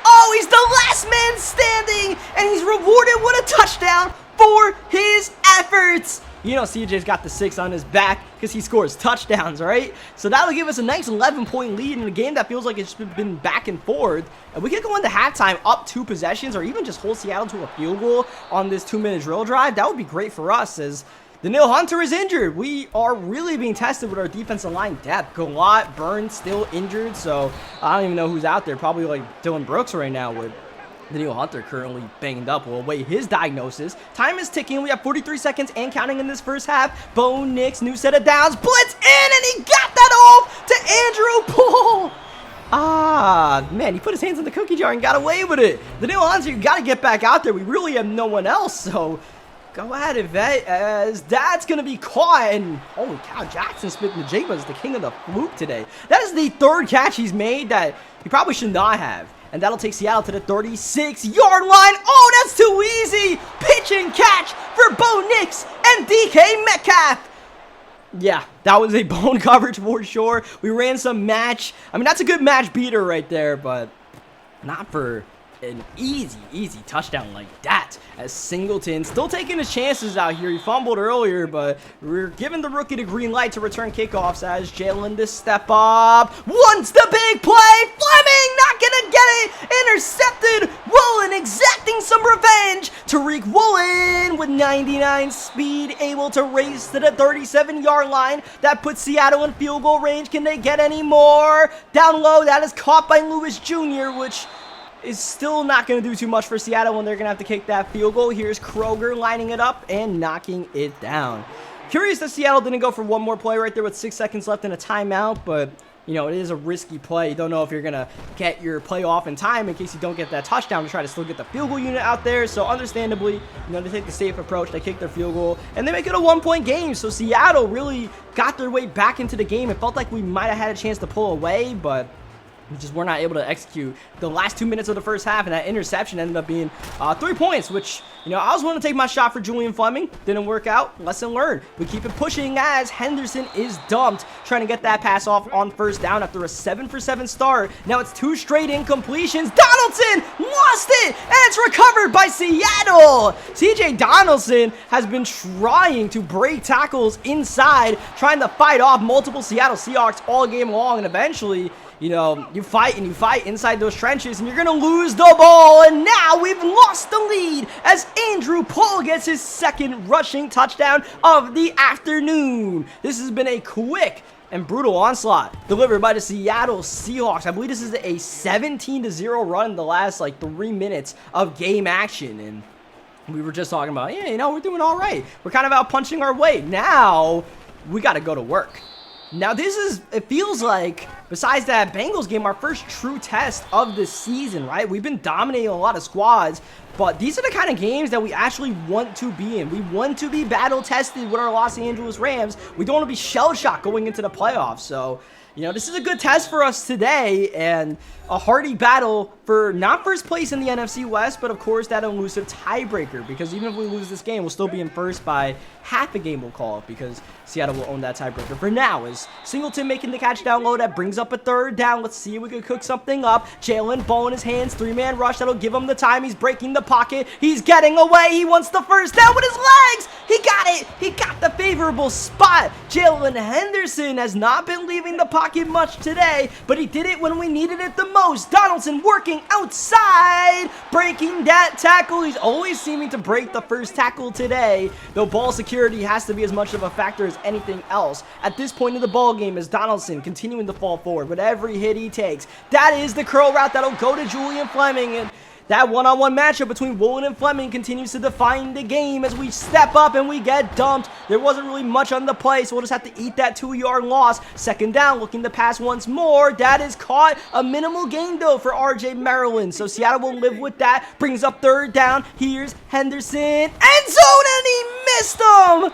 Oh, he's the last man standing, and he's rewarded with a touchdown for his efforts. You know CJ's got the 6 on his back because he scores touchdowns, right? So that'll give us a nice 11-point lead in a game that feels like it's been back and forth. And we could go into halftime up 2 possessions or even just hold Seattle to a field goal on this 2-minute drill drive. That would be great for us as Danielle Hunter is injured. We are really being tested with our defensive line depth. Galat, Burns still injured, so I don't even know who's out there. Probably like Dylan Brooks right now with Danielle Hunter currently banged up. We'll await his diagnosis. Time is ticking. We have 43 seconds and counting in this first half. Bo Nix, new set of downs. Blitz in, and he got that off to Andrew Paul. Ah, man, he put his hands in the cookie jar and got away with it. Danielle Hunter, you got to get back out there. We really have no one else, so go at it, vet, as that's going to be caught. And holy cow, Jackson Smith-Njigba is the king of the fluke today. That is the 3rd catch he's made that he probably should not have. And that'll take Seattle to the 36-yard line. Oh, that's too easy. Pitch and catch for Bo Nix and DK Metcalf. Yeah, that was a bone coverage for sure. We ran some match. I mean, that's a good match beater right there, but not for an easy touchdown like that, as Singleton still taking his chances out here. He fumbled earlier, but we're giving the rookie the green light to return kickoffs as Jalen to step up. Wants the big play. Fleming not gonna get it. Intercepted. Woolen exacting some revenge. Tariq Woolen with 99 speed, able to race to the 37-yard line. That puts Seattle in field goal range. Can they get any more? Down low, that is caught by Lewis Jr., which is still not going to do too much for Seattle when they're going to have to kick that field goal. Here's Kroger lining it up and knocking it down. Curious that Seattle didn't go for one more play right there with 6 seconds left in a timeout, but you know, it is a risky play. You don't know if you're going to get your play off in time in case you don't get that touchdown to try to still get the field goal unit out there. So understandably, you know, they take the safe approach. They kick their field goal and they make it a 1-point game. So Seattle really got their way back into the game. It felt like we might have had a chance to pull away, but we just were not able to execute the last 2 minutes of the first half, and that interception ended up being 3 points, which, you know, I was willing to take my shot for Julian Fleming. Didn't work out. Lesson learned. We keep it pushing as Henderson is dumped, trying to get that pass off on first down after a 7-for-7 start. Now it's 2 straight incompletions. Donaldson lost it, and it's recovered by Seattle. CJ Donaldson has been trying to break tackles inside, trying to fight off multiple Seattle Seahawks all game long, and eventually, you know, you fight and you fight inside those trenches and you're going to lose the ball. And now we've lost the lead as Andrew Paul gets his 2nd rushing touchdown of the afternoon. This has been a quick and brutal onslaught delivered by the Seattle Seahawks. I believe this is a 17-0 run in the last like 3 minutes of game action. And we were just talking about, yeah, you know, we're doing all right. We're kind of out punching our weight. Now we got to go to work. Now this is, it feels like, besides that Bengals game, our first true test of the season, right? We've been dominating a lot of squads, but these are the kind of games that we actually want to be in. We want to be battle-tested with our Los Angeles Rams. We don't want to be shell-shocked going into the playoffs. So, you know, this is a good test for us today, and a hearty battle for not first place in the NFC West, but of course that elusive tiebreaker, because even if we lose this game, we'll still be in first by half a game, we'll call it, because Seattle will own that tiebreaker. For now is Singleton making the catch down low. That brings up a 3rd down. Let's see if we can cook something up. Jalen, ball in his hands, 3-man rush. That'll give him the time. He's breaking the pocket. He's getting away. He wants the first down with his legs. He got it. He got the favorable spot. Jalen Henderson has not been leaving the pocket much today, but he did it when we needed it the most. Donaldson working outside, breaking that tackle. He's always seeming to break the first tackle today, though ball security has to be as much of a factor as anything else at this point in the ball game, as Donaldson continuing to fall forward with every hit he takes. That is the curl route that'll go to Julian Fleming, and that one-on-one matchup between Woolen and Fleming continues to define the game as we step up and we get dumped. There wasn't really much on the play, so we'll just have to eat that 2-yard loss. 2nd down, looking to pass once more. That is caught. A minimal gain, though, for RJ Maryland, so Seattle will live with that. Brings up 3rd down. Here's Henderson. End zone, and he missed him!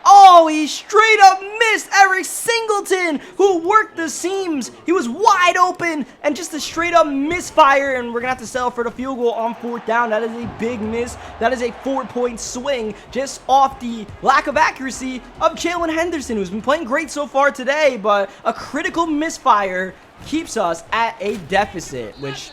Oh, he straight up missed Eric Singleton, who worked the seams. He was wide open, and just a straight up misfire, and we're going to have to settle for the field goal on 4th down. That is a big miss. That is a 4-point swing just off the lack of accuracy of Jalen Henderson, who's been playing great so far today, but a critical misfire keeps us at a deficit, which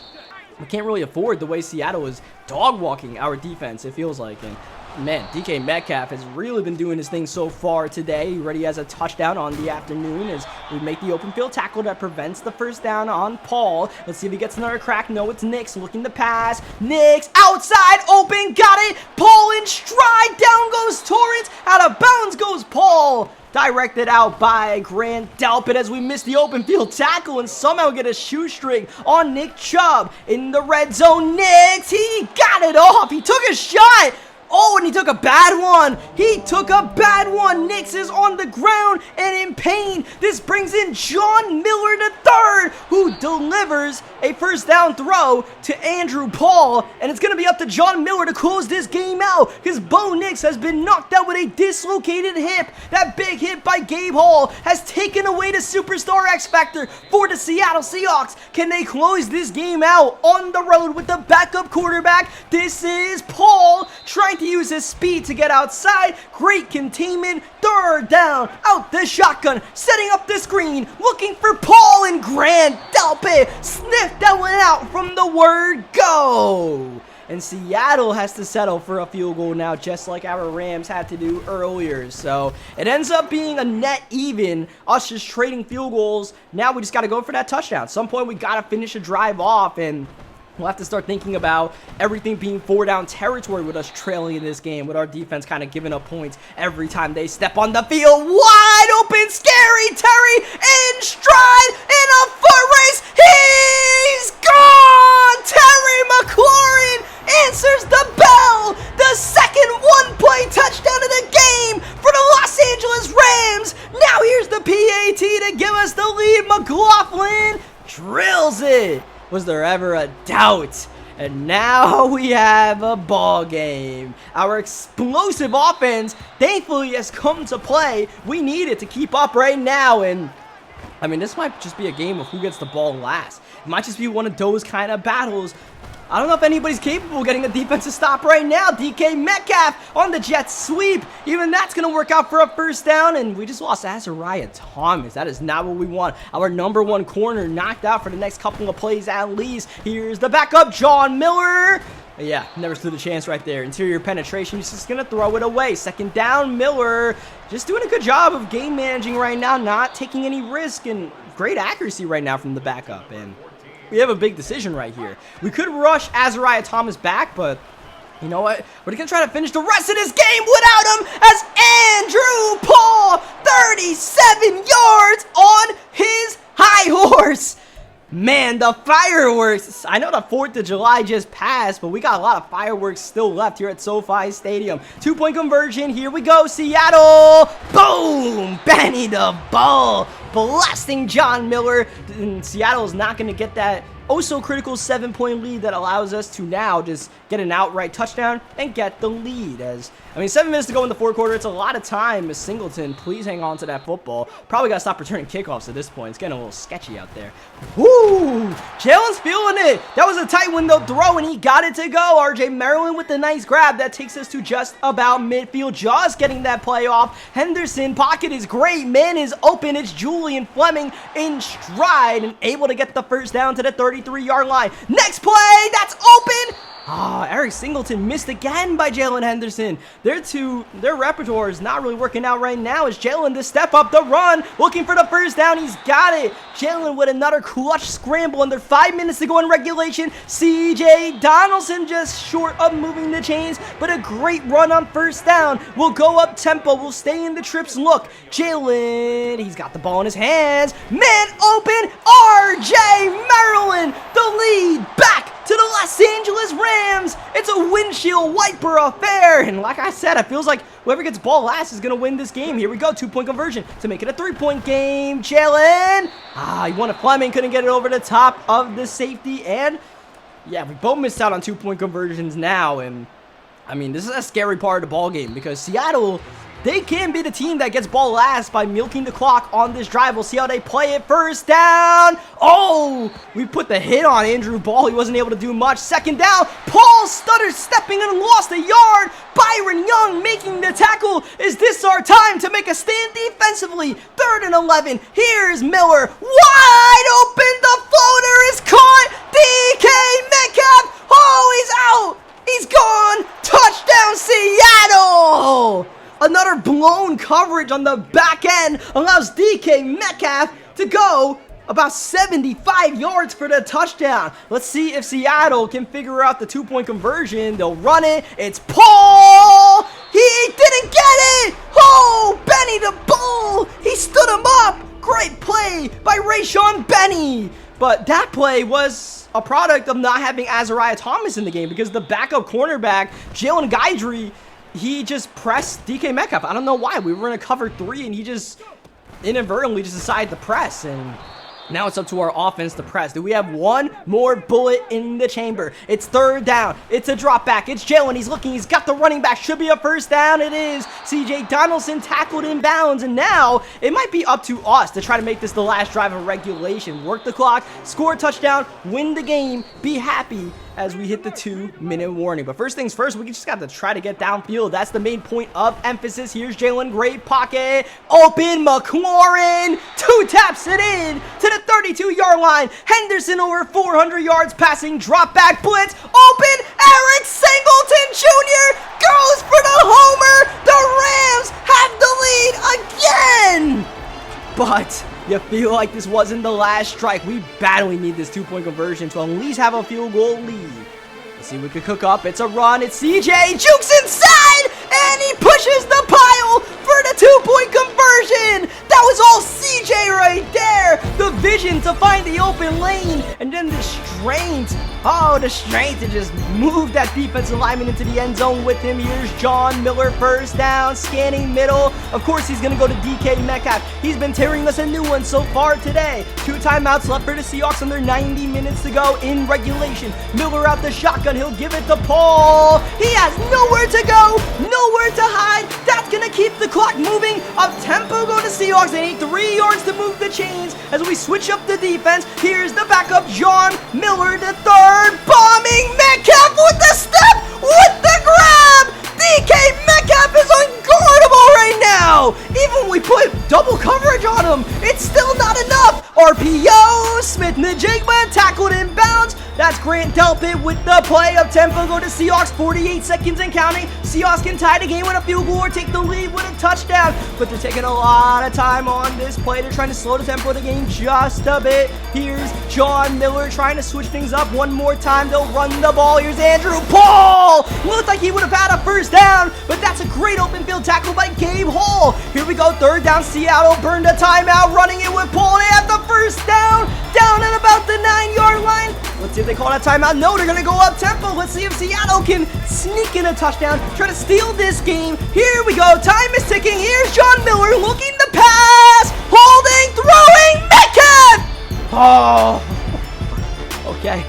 we can't really afford the way Seattle is dog walking our defense, it feels like. And man, DK Metcalf has really been doing his thing so far today. He already has a touchdown on the afternoon as we make the open field tackle that prevents the first down on Paul. Let's see if he gets another crack. No, it's Nix looking to pass. Nix outside, open, got it. Paul in stride, down goes Torrance. Out of bounds goes Paul. Directed out by Grant Delpit as we miss the open field tackle and somehow get a shoestring on Nick Chubb. In the red zone, Nix, he got it off. He took a shot. Oh, and he took a bad one. He took a bad one. Nix is on the ground and in pain. This brings in John Miller III, who delivers a first down throw to Andrew Paul. And it's going to be up to John Miller to close this game out because Bo Nix has been knocked out with a dislocated hip. That big hit by Gabe Hall has taken away the superstar X Factor for the Seattle Seahawks. Can they close this game out on the road with the backup quarterback? This is Paul trying to use his speed to get outside. Great containment. 3rd down. Out the shotgun. Setting up the screen. Looking for Paul and Grant Delpit. Sniffed that one out from the word go. And Seattle has to settle for a field goal now, just like our Rams had to do earlier. So it ends up being a net even, us just trading field goals. Now we just got to go for that touchdown. At some point, we got to finish a drive off, and we'll have to start thinking about everything being 4-down territory with us trailing in this game, with our defense kind of giving up points every time they step on the field. Wide open, scary Terry in stride in a foot race. He's gone! Terry McLaurin answers the bell. The second one-play touchdown of the game for the Los Angeles Rams. Now here's the PAT to give us the lead. McLaughlin drills it. Was there ever a doubt? And now we have a ball game. Our explosive offense thankfully has come to play. We need it to keep up right now. And I mean, this might just be a game of who gets the ball last. It might just be one of those kind of battles. I don't know if anybody's capable of getting a defensive stop right now. DK Metcalf on the jet sweep. Even that's going to work out for a first down. And we just lost Azariah Thomas. That is not what we want. Our number one corner knocked out for the next couple of plays at least. Here's the backup, John Miller. Yeah, never stood a chance right there. Interior penetration, he's just going to throw it away. 2nd down, Miller just doing a good job of game managing right now, not taking any risk, and great accuracy right now from the backup. And we have a big decision right here. We could rush Azariah Thomas back, but you know what? We're going to try to finish the rest of this game without him as Andrew Paul, 37 yards on his high horse. Man, the fireworks. I know the 4th of July just passed, but we got a lot of fireworks still left here at SoFi Stadium. 2-point conversion. Here we go, Seattle. Boom! Benny the ball. Blasting John Miller. And Seattle is not going to get that oh-so-critical 7-point lead that allows us to now just get an outright touchdown and get the lead. As I mean, 7 minutes to go in the 4th quarter. It's a lot of time. Miss Singleton, please hang on to that football. Probably got to stop returning kickoffs at this point. It's getting a little sketchy out there. Woo! Jalen's feeling it. That was a tight window throw, and he got it to go. RJ Maryland with the nice grab. That takes us to just about midfield. Just getting that play off. Henderson, pocket is great. Man is open. It's Julian Fleming in stride and able to get the first down to the 33-yard line. Next play, that's open. Eric Singleton missed again by Jalen Henderson. Their repertoire is not really working out right now as Jalen to step up the run, looking for the first down. He's got it. Jalen with another clutch scramble under 5 minutes to go in regulation. CJ Donaldson just short of moving the chains, but a great run on first down. We'll go up tempo. We'll stay in the trips. Look, Jalen, he's got the ball in his hands. Man open, RJ Maryland, the lead back to the Los Angeles Rams. It's a windshield wiper affair. And like I said, it feels like whoever gets ball last is going to win this game. Here we go. 2-point conversion to make it a 3-point game. Jalen. He won a Fleming. Couldn't get it over the top of the safety. And yeah, we both missed out on 2-point conversions now. And I mean, this is a scary part of the ball game because Seattle, they can be the team that gets ball last by milking the clock on this drive. We'll see how they play it. First down. Oh, we put the hit on Andrew Ball. He wasn't able to do much. Second down. Paul stuttered, stepping in and lost a yard. Byron Young making the tackle. Is this our time to make a stand defensively? 3rd and 11. Here's Miller. Wide open. The floater is caught. DK Metcalf. Oh, he's out. He's gone. Touchdown, Seattle. Another blown coverage on the back end allows DK Metcalf to go about 75 yards for the touchdown. Let's see if Seattle can figure out the 2-point conversion. They'll run it. It's Paul. He didn't get it. Oh, Benny the Bull. He stood him up. Great play by Rayshon Benny. But that play was a product of not having Azariah Thomas in the game because the backup cornerback, Jalen Guidry, he just pressed DK Metcalf. I don't know why. We were in a cover 3 and he just inadvertently just decided to press, and now it's up to our offense to press. Do we have one more bullet in the chamber? It's 3rd down. It's a drop back. It's Jalen. He's looking. He's got the running back. Should be a first down. It is. CJ Donaldson tackled in bounds. And now it might be up to us to try to make this the last drive of regulation. Work the clock, score a touchdown, win the game, be happy as we hit the 2-minute warning. But first things first, we just got to try to get downfield. That's the main point of emphasis. Here's Jalen, great pocket, open, McLaurin, 2 taps it in to the 32-yard line. Henderson over 400 yards passing, drop back, blitz, open, Eric Singleton Jr. goes for the homer. The Rams have the lead again. But you feel like this wasn't the last strike. We badly need this 2-point conversion to at least have a field goal lead. Let's see what we could cook up. It's a run. It's CJ. Jukes inside. And he pushes the pile for the 2-point conversion. That was all CJ right there. The vision to find the open lane. And then the strength. Oh, the strength to just move that defensive lineman into the end zone with him. Here's John Miller, first down, scanning middle. Of course, he's going to go to DK Metcalf. He's been tearing us a new one so far today. 2 timeouts left for the Seahawks under 90 minutes to go in regulation. Miller out the shotgun. He'll give it to Paul. He has nowhere to go, nowhere to hide. That's going to keep the clock moving. Up tempo go to Seahawks. They need 3 yards to move the chains as we switch up the defense. Here's the backup, John Miller, the 3rd. Bombing Metcalf with the step, with the grab. DK Metcalf is unguardable right now. Even when we put double coverage on him, it's still not enough. RPO, Smith-Njigba tackled in bounds. That's Grant Delpit with the play. Up tempo go to Seahawks, 48 seconds and counting. Seahawks can tie the game with a field goal or take the lead with a touchdown, but they're taking a lot of time on this play. They're trying to slow the tempo of the game just a bit. Here's John Miller trying to switch things up one more time. They'll run the ball. Here's Andrew Paul. Looked like he would have had a first down, but that's a great open field tackle by Gabe Hall. Here we go, 3rd down. Seattle burned a timeout, running it with Paul. They have the first down at about the 9-yard line. Let's see if they call that timeout. No, they're going to go up tempo. Let's see if Seattle can sneak in a touchdown, try to steal this game. Here we go. Time is ticking. Here's John Miller looking to pass. Holding, throwing, Metcalf. Oh, okay.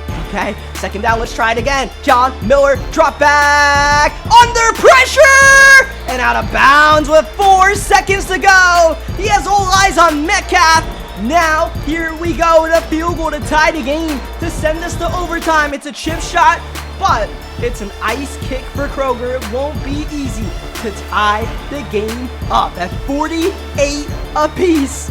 2nd down. Let's try it again. John Miller, drop back, under pressure, and out of bounds with 4 seconds to go. He has all eyes on Metcalf. Now, here we go, the field goal to tie the game, to send us to overtime. It's a chip shot, but it's an ice kick for Kroger. It won't be easy to tie the game up at 48 apiece.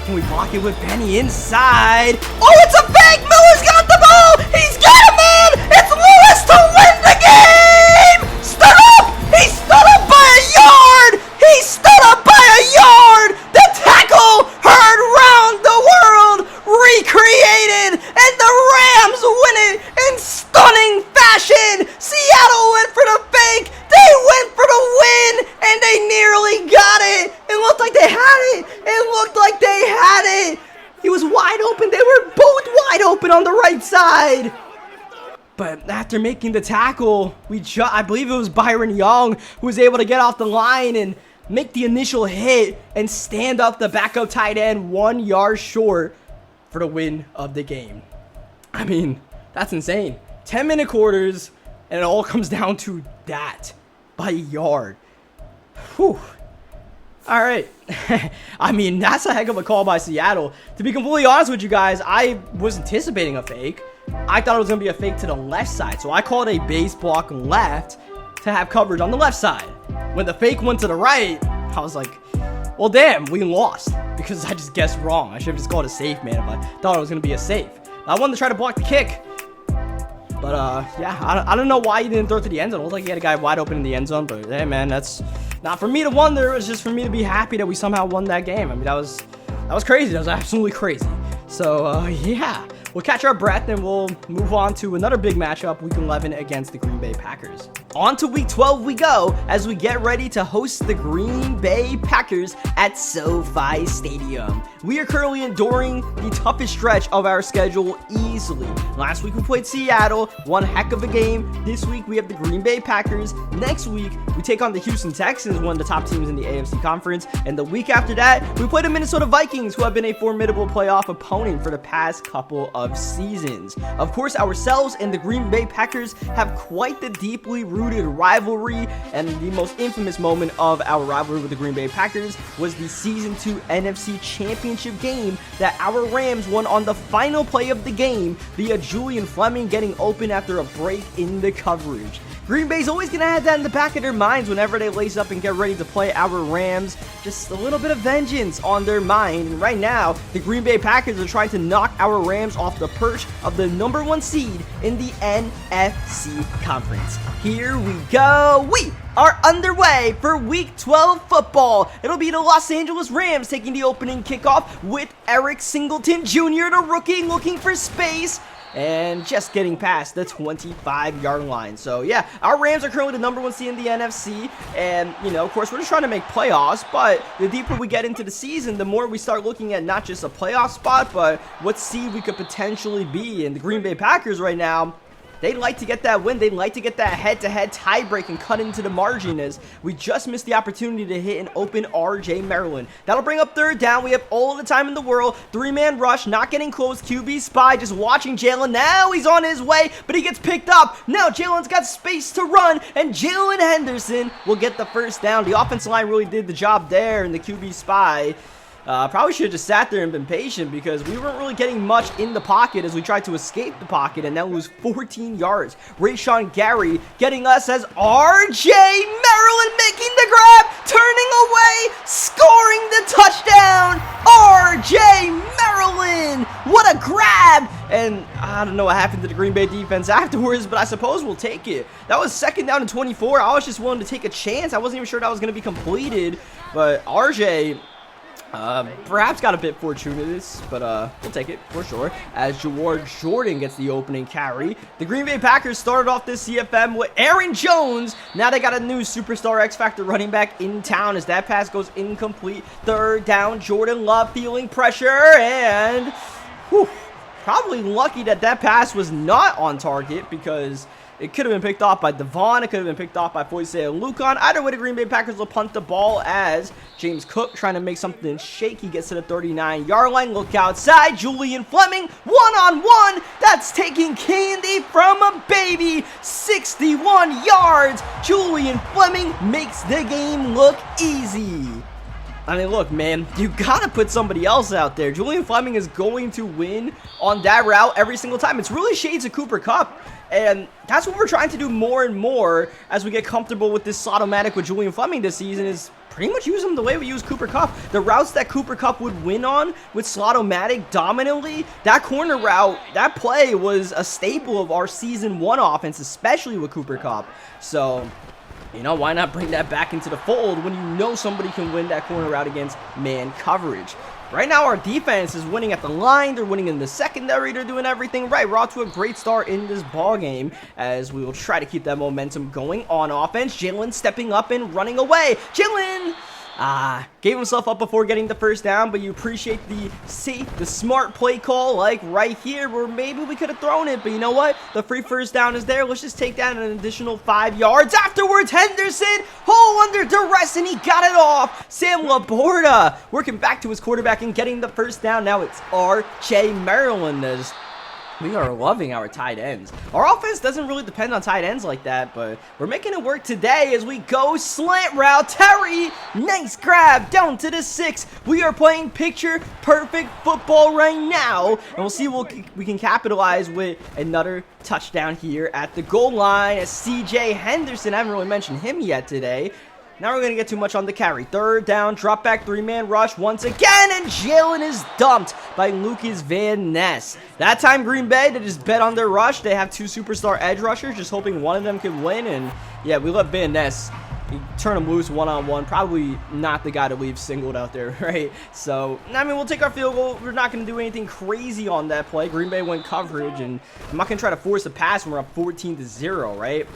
Can we block it with Benny inside? Oh, it's a fake! Miller's got the ball! He's got a man! It's Lewis to win the game! Stood up! He stood up by a yard! He stood up by a yard! The tackle heard round the world, recreated, and the Rams win it in stunning fashion. Seattle went for the fake, they went for the win, and they nearly got it. It looked like they had it. He was wide open. They were both wide open on the right side. But after making the tackle, I believe it was Byron Young who was able to get off the line and make the initial hit and stand up the backup tight end 1 yard short for the win of the game. I mean, that's insane. 10-minute quarters, and it all comes down to that by a yard. Whew. All right. I mean, that's a heck of a call by Seattle. To be completely honest with you guys, I was anticipating a fake. I thought it was going to be a fake to the left side. So I called a base block left to have coverage on the left side. When the fake went to the right, I was like, well, damn, we lost. Because I just guessed wrong. I should have just called a safe, man, if I thought it was going to be a safe. I wanted to try to block the kick. But, yeah, I don't know why he didn't throw it to the end zone. It looked like he had a guy wide open in the end zone. But, hey, man, that's not for me to wonder. It was just for me to be happy that we somehow won that game. I mean, that was crazy. That was absolutely crazy. So, yeah, we'll catch our breath and we'll move on to another big matchup, Week 11 against the Green Bay Packers. On to Week 12 we go as we get ready to host the Green Bay Packers at SoFi Stadium. We are currently enduring the toughest stretch of our schedule easily. Last week we played Seattle, one heck of a game. This week we have the Green Bay Packers. Next week we take on the Houston Texans, one of the top teams in the AFC Conference. And the week after that, we play the Minnesota Vikings, who have been a formidable playoff opponent for the past couple of seasons. Of course, ourselves and the Green Bay Packers have quite the deeply rooted rivalry, and the most infamous moment of our rivalry with the Green Bay Packers was the Season 2 NFC Championship game that our Rams won on the final play of the game via Julian Fleming getting open after a break in the coverage. Green Bay's always going to have that in the back of their minds whenever they lace up and get ready to play our Rams. Just a little bit of vengeance on their mind. And right now, the Green Bay Packers are trying to knock our Rams off the perch of the #1 seed in the NFC Conference. Here we go. We are underway for Week 12 football. It'll be the Los Angeles Rams taking the opening kickoff with Eric Singleton Jr., the rookie, looking for space and just getting past the 25-yard line. So, yeah, our Rams are currently the #1 seed in the NFC, and, you know, of course, we're just trying to make playoffs, but the deeper we get into the season, the more we start looking at not just a playoff spot, but what seed we could potentially be. And the Green Bay Packers right now, they'd like to get that win. They'd like to get that head-to-head tiebreak and cut into the margin, as we just missed the opportunity to hit an open R.J. Maryland. That'll bring up third down. We have all the time in the world. Three-man rush, not getting close. QB spy, just watching Jalen. Now he's on his way, but he gets picked up. Now Jalen's got space to run, and Jalen Henderson will get the first down. The offensive line really did the job there, and the QB spy probably should have just sat there and been patient, because we weren't really getting much in the pocket as we tried to escape the pocket and then lose 14 yards. Rashawn Gary getting us as R.J. Maryland making the grab, turning away, scoring the touchdown. R.J. Maryland, what a grab. And I don't know what happened to the Green Bay defense afterwards, but I suppose we'll take it. That was 2nd down and 24. I was just willing to take a chance. I wasn't even sure that was going to be completed, but R.J. perhaps got a bit fortuitous, but we'll take it for sure, as Jaward Jordan gets the opening carry. The Green Bay Packers started off this CFM with Aaron Jones. Now they got a new superstar X-Factor running back in town, as that pass goes incomplete. Third down, Jordan Love feeling pressure, and whew, probably lucky that that pass was not on target, because it could have been picked off by Devon. It could have been picked off by Foyce and Lucon. Either way, the Green Bay Packers will punt the ball, as James Cook, trying to make something shaky, gets to the 39-yard line. Look outside. Julian Fleming, one-on-one. That's taking candy from a baby. 61 yards. Julian Fleming makes the game look easy. I mean, look, man, you gotta put somebody else out there. Julian Fleming is going to win on that route every single time. It's really shades of Cooper Kupp, and that's what we're trying to do more and more as we get comfortable with this slot-o-matic with Julian Fleming this season, is pretty much use him the way we use Cooper Kupp. The routes that Cooper Kupp would win on with slot-o-matic dominantly, that corner route, that play was a staple of our Season 1 offense, especially with Cooper Kupp. So, you know, why not bring that back into the fold when you know somebody can win that corner route against man coverage? Right now, our defense is winning at the line. They're winning in the secondary. They're doing everything right. We're off to a great start in this ball game, as we will try to keep that momentum going on offense. Jalen stepping up and running away. Jalen gave himself up before getting the first down, but you appreciate the smart play call, like right here, where maybe we could have thrown it, but you know what? The free first down is there. Let's just take that an additional 5 yards. Afterwards, Henderson, hole under duress, and he got it off. Sam Laporta working back to his quarterback and getting the first down. Now it's R.J. Maryland. We are loving our tight ends. Our offense doesn't really depend on tight ends like that, but we're making it work today as we go slant route. Terry, nice grab down to the 6. We are playing picture perfect football right now, and we'll see what we can capitalize with another touchdown here at the goal line. As CJ Henderson, I haven't really mentioned him yet today. Now we're going to get too much on the carry. Third down, drop back, 3-man rush once again, and Jalen is dumped by Lucas Van Ness. That time Green Bay, they just bet on their rush. They have 2 superstar edge rushers, just hoping one of them could win, and yeah, we let Van Ness turn him loose one-on-one. Probably not the guy to leave singled out there, right? So, I mean, we'll take our field goal. We're not going to do anything crazy on that play. Green Bay went coverage, and I'm not going to try to force a pass when we're up 14-0, right?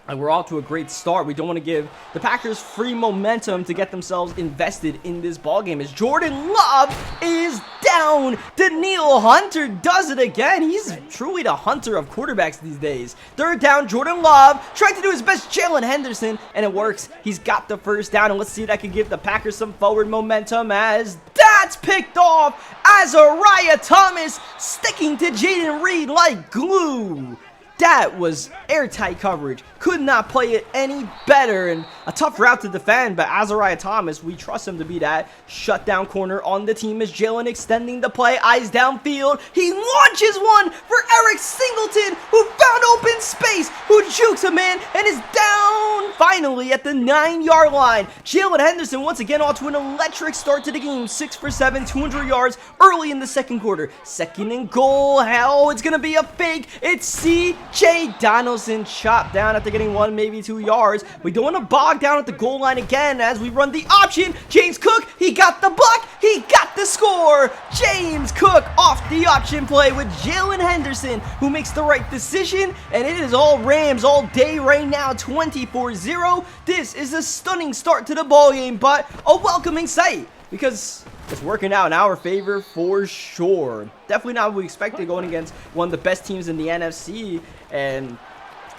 And we're off to a great start. We don't want to give the Packers free momentum to get themselves invested in this ballgame. As Jordan Love is down, Danielle Hunter does it again. He's truly the hunter of quarterbacks these days. Third down, Jordan Love trying to do his best, Jalen Henderson, and it works. He's got the first down, and let's see if that can give the Packers some forward momentum as that's picked off. Azariah Thomas sticking to Jaden Reed like glue. That was airtight coverage. Could not play it any better. And a tough route to defend, but Azariah Thomas, we trust him to be that shutdown corner on the team as Jalen extending the play. Eyes downfield. He launches one for Eric Singleton, who found open space, who jukes a man and is down finally at the 9-yard line. Jalen Henderson once again off to an electric start to the game. 6 for 7, 200 yards early in the second quarter. Second and goal. Hell, it's going to be a fake. It's C.J. Donaldson chopped down after getting 1, maybe 2 yards. We don't want to bog down at the goal line again as we run the option. James Cook, he got the block. He got the score. James Cook off the option play with Jalen Henderson, who makes the right decision. And it is all Rams all day right now, 24-0. This is a stunning start to the ballgame, but a welcoming sight because it's working out in our favor for sure. Definitely not what we expected going against one of the best teams in the NFC, and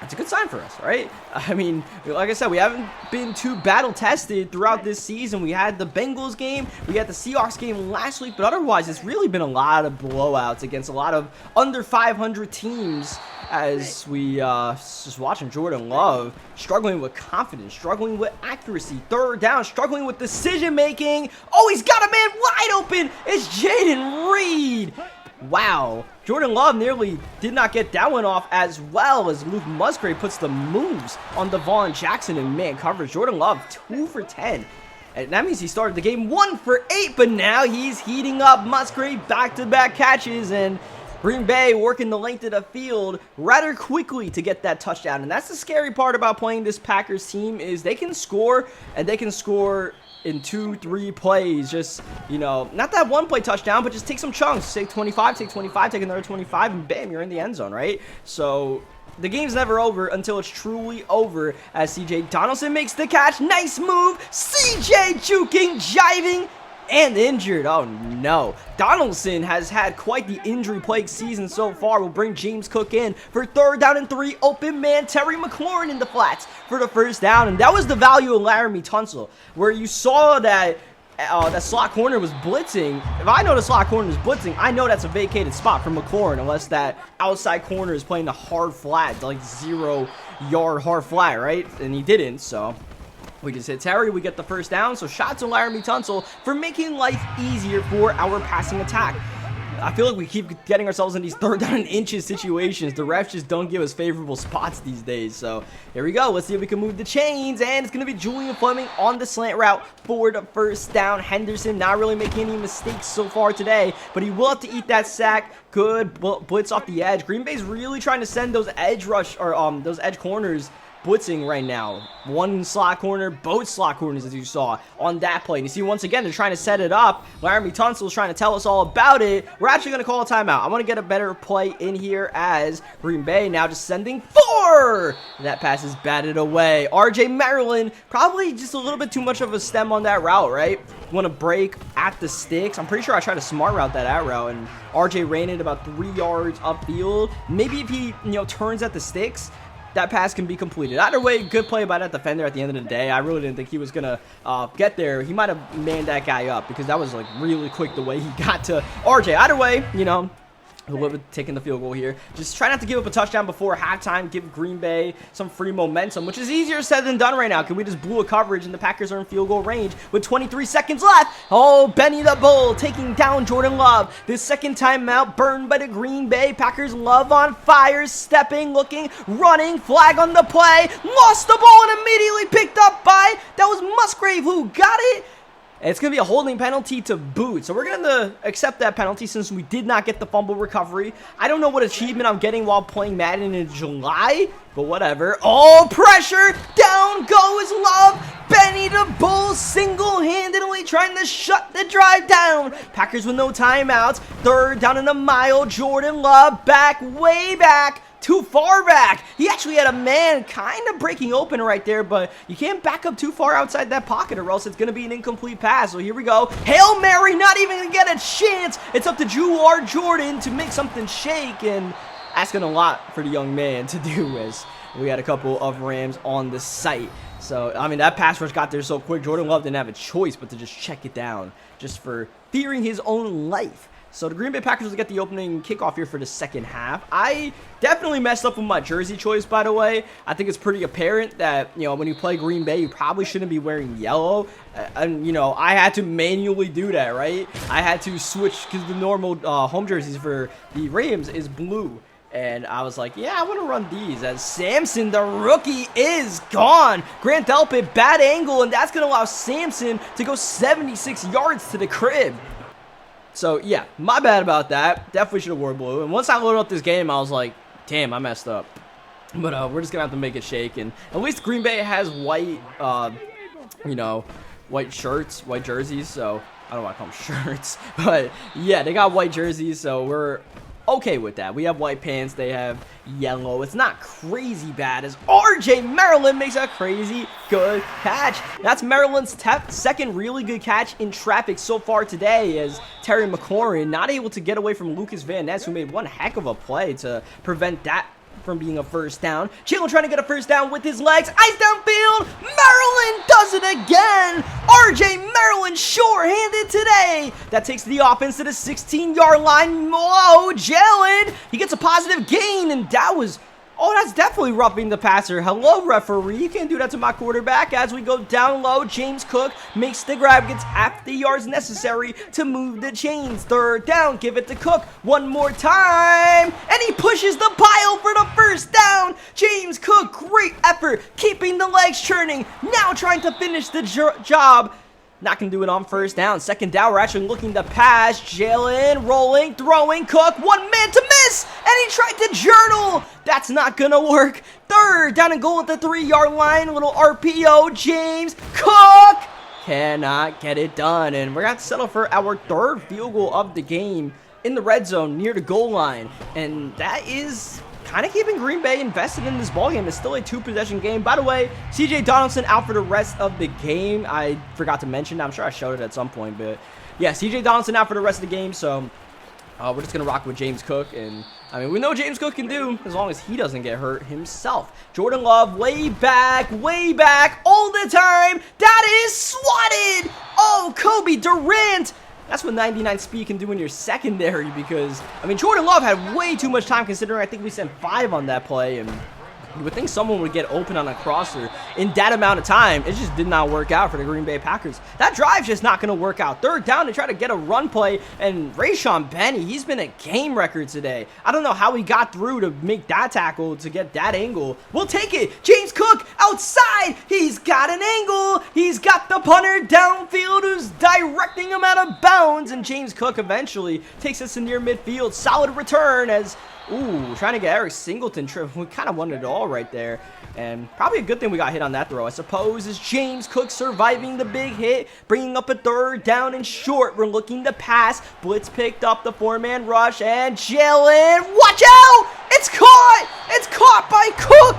it's a good sign for us, right? I mean, like I said, we haven't been too battle-tested throughout this season. We had the Bengals game, we had the Seahawks game last week, but otherwise, it's really been a lot of blowouts against a lot of under 500 teams as we just watching Jordan Love struggling with confidence, struggling with accuracy, third down, struggling with decision-making. Oh, he's got a man wide open. It's Jaden Reed. Wow. Jordan Love nearly did not get that one off, as well as Luke Musgrave puts the moves on Devon Jackson in man coverage. Jordan Love 2 for 10. And that means he started the game 1 for 8, but now he's heating up. Musgrave back-to-back catches, and Green Bay working the length of the field rather quickly to get that touchdown. And that's the scary part about playing this Packers team, is they can score, and they can score in 2-3 plays. Just, you know, not that one play touchdown, but just take some chunks. Take 25, take another 25, and bam, you're in the end zone, right? So the game's never over until it's truly over, as C.J. Donaldson makes the catch. Nice move. C.J. juking, jiving, and injured. Oh no. Donaldson has had quite the injury plagued season so far. We'll bring James Cook in for third down and 3. Open man Terry McLaurin in the flats for the first down. And that was the value of Laramie Tunsil, where you saw that that slot corner was blitzing. If I know the slot corner is blitzing, I know that's a vacated spot for McLaurin, unless that outside corner is playing the hard flat, like 0-yard hard flat, right? And he didn't, so we just hit Terry, we get the first down. So shots to Laramie Tunsil for making life easier for our passing attack. I feel like we keep getting ourselves in these third down and inches situations. The refs just don't give us favorable spots these days. So here we go. Let's see if we can move the chains. And it's going to be Julian Fleming on the slant route for the first down. Henderson not really making any mistakes so far today, but he will have to eat that sack. Good blitz off the edge. Green Bay's really trying to send those edge rush, or those edge corners blitzing right now. One slot corner, both slot corners, as you saw on that play. And you see, once again, they're trying to set it up. Laramie Tunsil's trying to tell us all about it. We're actually going to call a timeout. I want to get a better play in here, as Green Bay now just sending 4. That pass is batted away. RJ Maryland, probably just a little bit too much of a stem on that route, right? You want to break at the sticks. I'm pretty sure I tried to smart route that out route, and RJ ran it about 3 yards upfield. Maybe if he, turns at the sticks, that pass can be completed. Either way, good play by that defender at the end of the day. I really didn't think he was going to get there. He might have manned that guy up, because that was like really quick the way he got to RJ. Either way, who would have taken the field goal here. Just try not to give up a touchdown before halftime. Give Green Bay some free momentum, which is easier said than done right now. Because we just blew a coverage and the Packers are in field goal range with 23 seconds left. Oh, Benny the Bull taking down Jordan Love. This second timeout burned by the Green Bay Packers. Love on fire, stepping, looking, running, flag on the play. Lost the ball and immediately picked up by, that was Musgrave who got it. And it's going to be a holding penalty to boot. So we're going to accept that penalty since we did not get the fumble recovery. I don't know what achievement I'm getting while playing Madden in July, but whatever. Oh, pressure. Down goes Love. Benny the Bull single-handedly trying to shut the drive down. Packers with no timeouts. Third down in a mile. Jordan Love back, way back. Too far back. He actually had a man kind of breaking open right there, but you can't back up too far outside that pocket or else it's going to be an incomplete pass. So here we go. Hail Mary, not even going to get a chance. It's up to Jewar Jordan to make something shake, and asking a lot for the young man to do, as we had a couple of Rams on the site. So, I mean, that pass rush got there so quick. Jordan Love didn't have a choice but to just check it down just for fearing his own life. So the Green Bay Packers will get the opening kickoff here for the second half. I definitely messed up with my jersey choice, by the way. I think it's pretty apparent that, you know, when you play Green Bay, you probably shouldn't be wearing yellow. And, you know, I had to manually do that, right? I had to switch because the normal home jerseys for the Rams is blue. And I was like, yeah, I want to run these. As Samson, the rookie, is gone. Grant Delpit, bad angle, and that's going to allow Samson to go 76 yards to the crib. So, yeah, my bad about that. Definitely should have worn blue. And once I loaded up this game, I was like, damn, I messed up. But we're just going to have to make it shake. And at least Green Bay has white, you know, white shirts, white jerseys. So, I don't know why I call them shirts. But, yeah, they got white jerseys, so we're okay with that. We have white pants. They have yellow. It's not crazy bad as RJ Maryland makes a crazy good catch. That's Maryland's second really good catch in traffic so far today, as Terry McLaurin not able to get away from Lucas Van Ness, who made one heck of a play to prevent that from being a first down. Jalen trying to get a first down with his legs. Ice downfield. Maryland does it again. RJ Maryland sure-handed today. That takes the offense to the 16-yard line. Whoa, Jalen. He gets a positive gain, and that was... oh, that's definitely roughing the passer. Hello, referee. You can't do that to my quarterback. As we go down low, James Cook makes the grab, gets half the yards necessary to move the chains. Third down, give it to Cook one more time, and he pushes the pile for the first down. James Cook, great effort, keeping the legs churning. Now trying to finish the job. Not going to do it on first down. Second down, we're actually looking to pass. Jalen rolling, throwing, Cook, one man to miss, and he tried to journal. That's not going to work. Third down and goal at the 3-yard line. A little RPO. James Cook cannot get it done, and we're going to settle for our third field goal of the game in the red zone near the goal line, and that is kind of keeping Green Bay invested in this ballgame. It's still a 2-possession game. By the way, CJ Donaldson out for the rest of the game. I forgot to mention. I'm sure I showed it at some point, but yeah, CJ Donaldson out for the rest of the game. So we're just going to rock with James Cook. And I mean, we know James Cook can do as long as he doesn't get hurt himself. Jordan Love way back all the time. That is swatted. Oh, Kobe Durant. That's what 99 speed can do in your secondary, because, I mean, Jordan Love had way too much time, considering I think we sent 5 on that play, and you would think someone would get open on a crosser in that amount of time. It just did not work out for the Green Bay Packers. That drive's just not going to work out. Third down to try to get a run play, and Rayshon Benny, he's been a game record today. I don't know how he got through to make that tackle, to get that angle. We'll take it. James Cook outside. He's got an angle. He's got the punter downfield who's directing him out of bounds, and James Cook eventually takes us to near midfield. Solid return as... ooh, trying to get Eric Singleton trip. We kind of won it all right there. And probably a good thing we got hit on that throw, I suppose, is James Cook surviving the big hit, bringing up a third down and short. We're looking to pass. Blitz picked up the 4-man rush, and Jalen, watch out! It's caught! It's caught by Cook!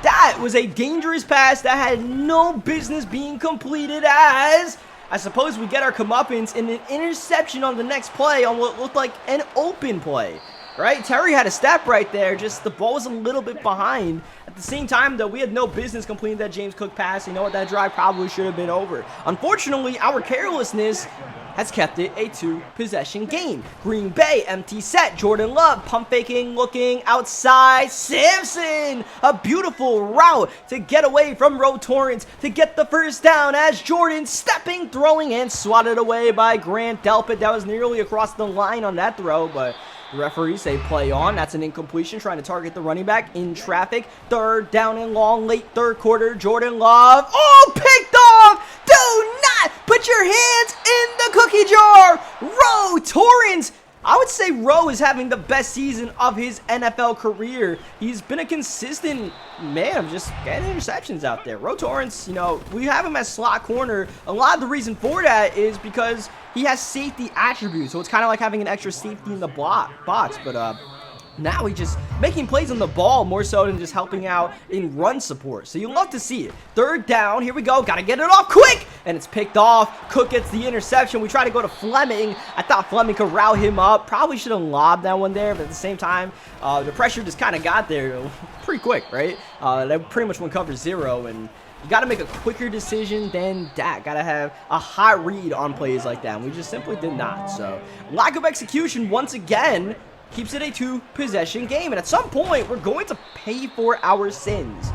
That was a dangerous pass that had no business being completed, as I suppose we get our comeuppance in an interception on the next play on what looked like an open play. Right? Terry had a step right there, just the ball was a little bit behind. At the same time, though, we had no business completing that James Cook pass. You know what? That drive probably should have been over. Unfortunately, our carelessness has kept it a 2-possession game. Green Bay, empty set. Jordan Love, pump faking, looking outside. Sampson, a beautiful route to get away from Ro Torrence to get the first down as Jordan stepping, throwing, and swatted away by Grant Delpit. That was nearly across the line on that throw, but the referees say play on. That's an incompletion, trying to target the running back in traffic. 3rd down and long, late 3rd quarter. Jordan Love, oh, picked off. Do not put your hands in the cookie jar. Ro Torrence. I would say Ro is having the best season of his NFL career. He's been a consistent man of just getting interceptions out there. Ro Torrence, you know, we have him as slot corner. A lot of the reason for that is because he has safety attributes. So it's kind of like having an extra safety in the box. But now he's just making plays on the ball more so than just helping out in run support. So you love to see it. 3rd down. Here we go. Got to get it off quick. And it's picked off. Cook gets the interception. We try to go to Fleming. I thought Fleming could route him up. Probably should have lobbed that one there. But at the same time, the pressure just kind of got there pretty quick, right? That pretty much went cover 0. And you got to make a quicker decision than that. Got to have a hot read on plays like that. And we just simply did not. So lack of execution once again keeps it a 2-possession game. And at some point, we're going to pay for our sins.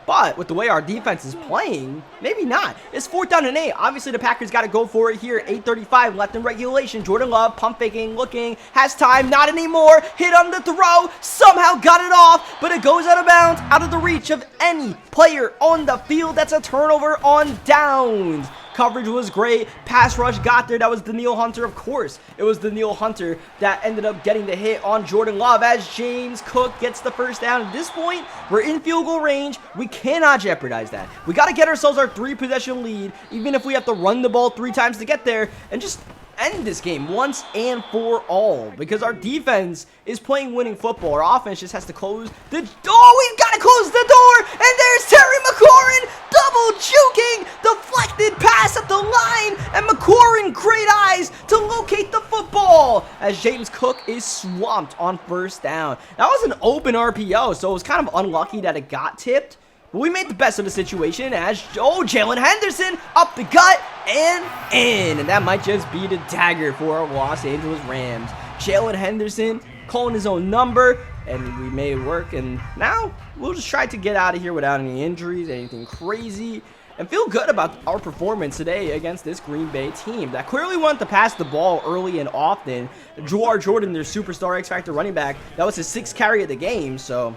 But with the way our defense is playing, maybe not. It's 4th down and 8. Obviously, the Packers got to go for it here. 8:35 left in regulation. Jordan Love, pump faking, looking, has time, not anymore. Hit on the throw, somehow got it off, but it goes out of bounds, out of the reach of any player on the field. That's a turnover on downs. Coverage was great. Pass rush got there. That was Danielle Hunter, of course. It was Danielle Hunter that ended up getting the hit on Jordan Love as James Cook gets the first down. At this point, we're in field goal range. We cannot jeopardize that. We got to get ourselves our 3-possession lead, even if we have to run the ball 3 times to get there, and just end this game once and for all, because our defense is playing winning football. Our offense just has to close the door. We've got to close the door, and there's Terry McLaurin double juking, deflected pass at the line, and McLaurin, great eyes to locate the football as James Cook is swamped on 1st down. That was an open RPO, so it was kind of unlucky that it got tipped. But we made the best of the situation as, Jalen Henderson up the gut and in. And that might just be the dagger for our Los Angeles Rams. Jalen Henderson calling his own number, and we made it work. And now we'll just try to get out of here without any injuries, anything crazy, and feel good about our performance today against this Green Bay team that clearly wanted to pass the ball early and often. Jawar Jordan, their superstar X-Factor running back, that was his 6th carry of the game, so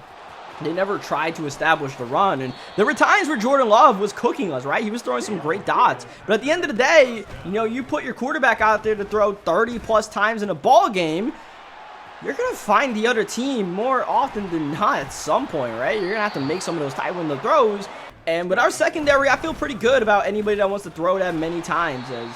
they never tried to establish the run. And there were times where Jordan Love was cooking us, right? He was throwing some great dots. But at the end of the day, you know, you put your quarterback out there to throw 30-plus times in a ball game, you're going to find the other team more often than not at some point, right? You're going to have to make some of those tight window throws. And with our secondary, I feel pretty good about anybody that wants to throw that many times, as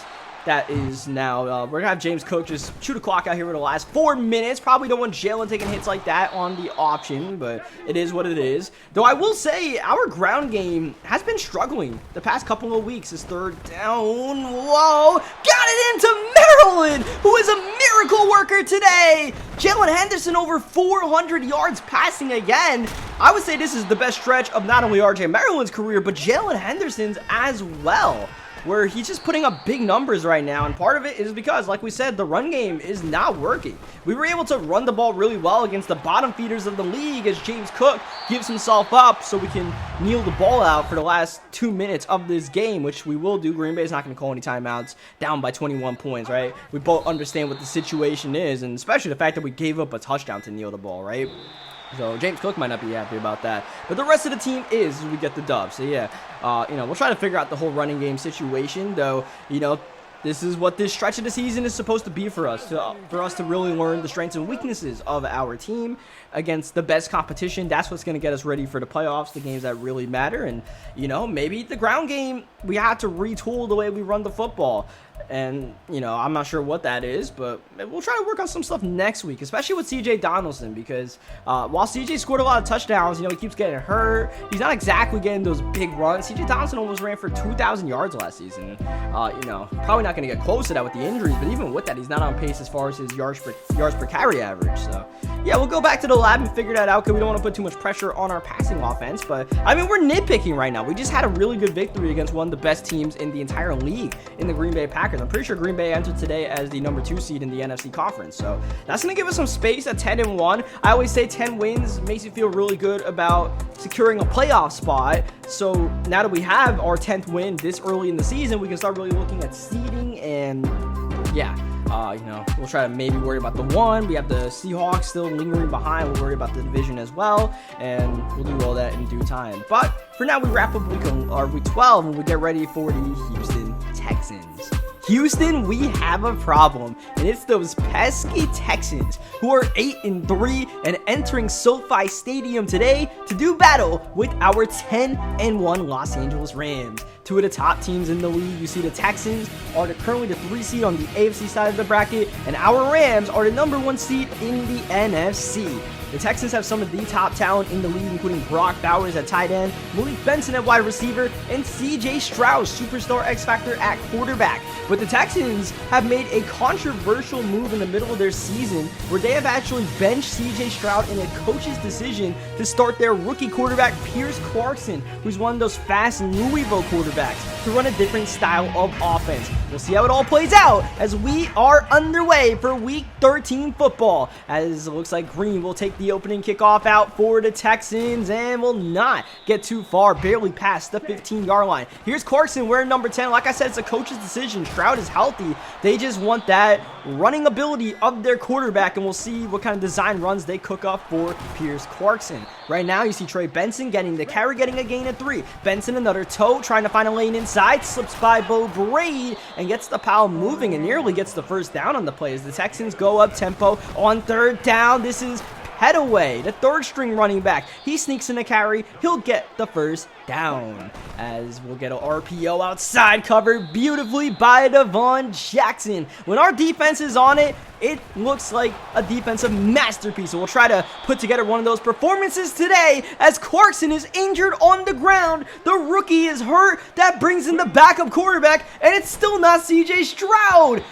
that is now, we're going to have James Cook just shoot a clock out here for the last 4 minutes. Probably don't want Jalen taking hits like that on the option, but it is what it is. Though I will say, our ground game has been struggling the past couple of weeks. This 3rd down, whoa, got it into Maryland, who is a miracle worker today. Jalen Henderson over 400 yards passing again. I would say this is the best stretch of not only RJ Maryland's career, but Jalen Henderson's as well, where he's just putting up big numbers right now. And part of it is because, like we said, the run game is not working. We were able to run the ball really well against the bottom feeders of the league as James Cook gives himself up so we can kneel the ball out for the last 2 minutes of this game, which we will do. Green Bay's not going to call any timeouts, down by 21 points, right? We both understand what the situation is, and especially the fact that we gave up a touchdown to kneel the ball, right? So James Cook might not be happy about that, but the rest of the team is. We get the dub. So yeah, you know, we'll try to figure out the whole running game situation, though. You know, this is what this stretch of the season is supposed to be for us, to really learn the strengths and weaknesses of our team against the best competition. That's what's going to get us ready for the playoffs, the games that really matter. And you know, maybe the ground game, we have to retool the way we run the football. And, you know, I'm not sure what that is, but we'll try to work on some stuff next week, especially with C.J. Donaldson, because while C.J. scored a lot of touchdowns, you know, he keeps getting hurt. He's not exactly getting those big runs. C.J. Donaldson almost ran for 2,000 yards last season. You know, probably not going to get close to that with the injuries, but even with that, he's not on pace as far as his yards per carry average. So yeah, we'll go back to the lab and figure that out because we don't want to put too much pressure on our passing offense. But, I mean, we're nitpicking right now. We just had a really good victory against one of the best teams in the entire league in the Green Bay Packers. I'm pretty sure Green Bay entered today as the number 2 seed in the NFC conference. So that's going to give us some space at 10-1. I always say 10 wins makes you feel really good about securing a playoff spot. So now that we have our 10th win this early in the season, we can start really looking at seeding and, yeah. You know, we'll try to maybe worry about the 1. We have the Seahawks still lingering behind. We'll worry about the division as well, and we'll do all that in due time. But for now, we wrap up week 12, and we get ready for the Houston Texans. Houston, we have a problem, and it's those pesky Texans who are 8-3 and entering SoFi Stadium today to do battle with our 10-1 Los Angeles Rams. 2 of the top teams in the league. You see the Texans are currently the 3 seed on the AFC side of the bracket, and our Rams are the number 1 seed in the NFC. The Texans have some of the top talent in the league, including Brock Bowers at tight end, Malik Benson at wide receiver, and CJ Stroud, superstar X-Factor at quarterback. But the Texans have made a controversial move in the middle of their season where they have actually benched CJ Stroud in a coach's decision to start their rookie quarterback, Pierce Clarkson, who's one of those fast Louisville quarterbacks, to run a different style of offense. We'll see how it all plays out as we are underway for Week 13 football, as it looks like Green will take the opening kickoff out for the Texans and will not get too far, barely past the 15-yard line. Here's Clarkson wearing number 10. Like I said, it's a coach's decision. Stroud is healthy. They just want that running ability of their quarterback, and we'll see what kind of design runs they cook up for Pierce Clarkson. Right now, you see Trey Benson getting the carry, getting a gain of 3. Benson, another toe, trying to find a lane inside, slips by Bo Braid, and gets the pile moving and nearly gets the first down on the play as the Texans go up tempo on 3rd down. This is Headaway, the 3rd string running back. He sneaks in a carry. He'll get the first down as we'll get an RPO outside covered beautifully by Devon Jackson. When our defense is on it, it looks like a defensive masterpiece. So we'll try to put together one of those performances today as Clarkson is injured on the ground. The rookie is hurt. That brings in the backup quarterback, and it's still not CJ Stroud.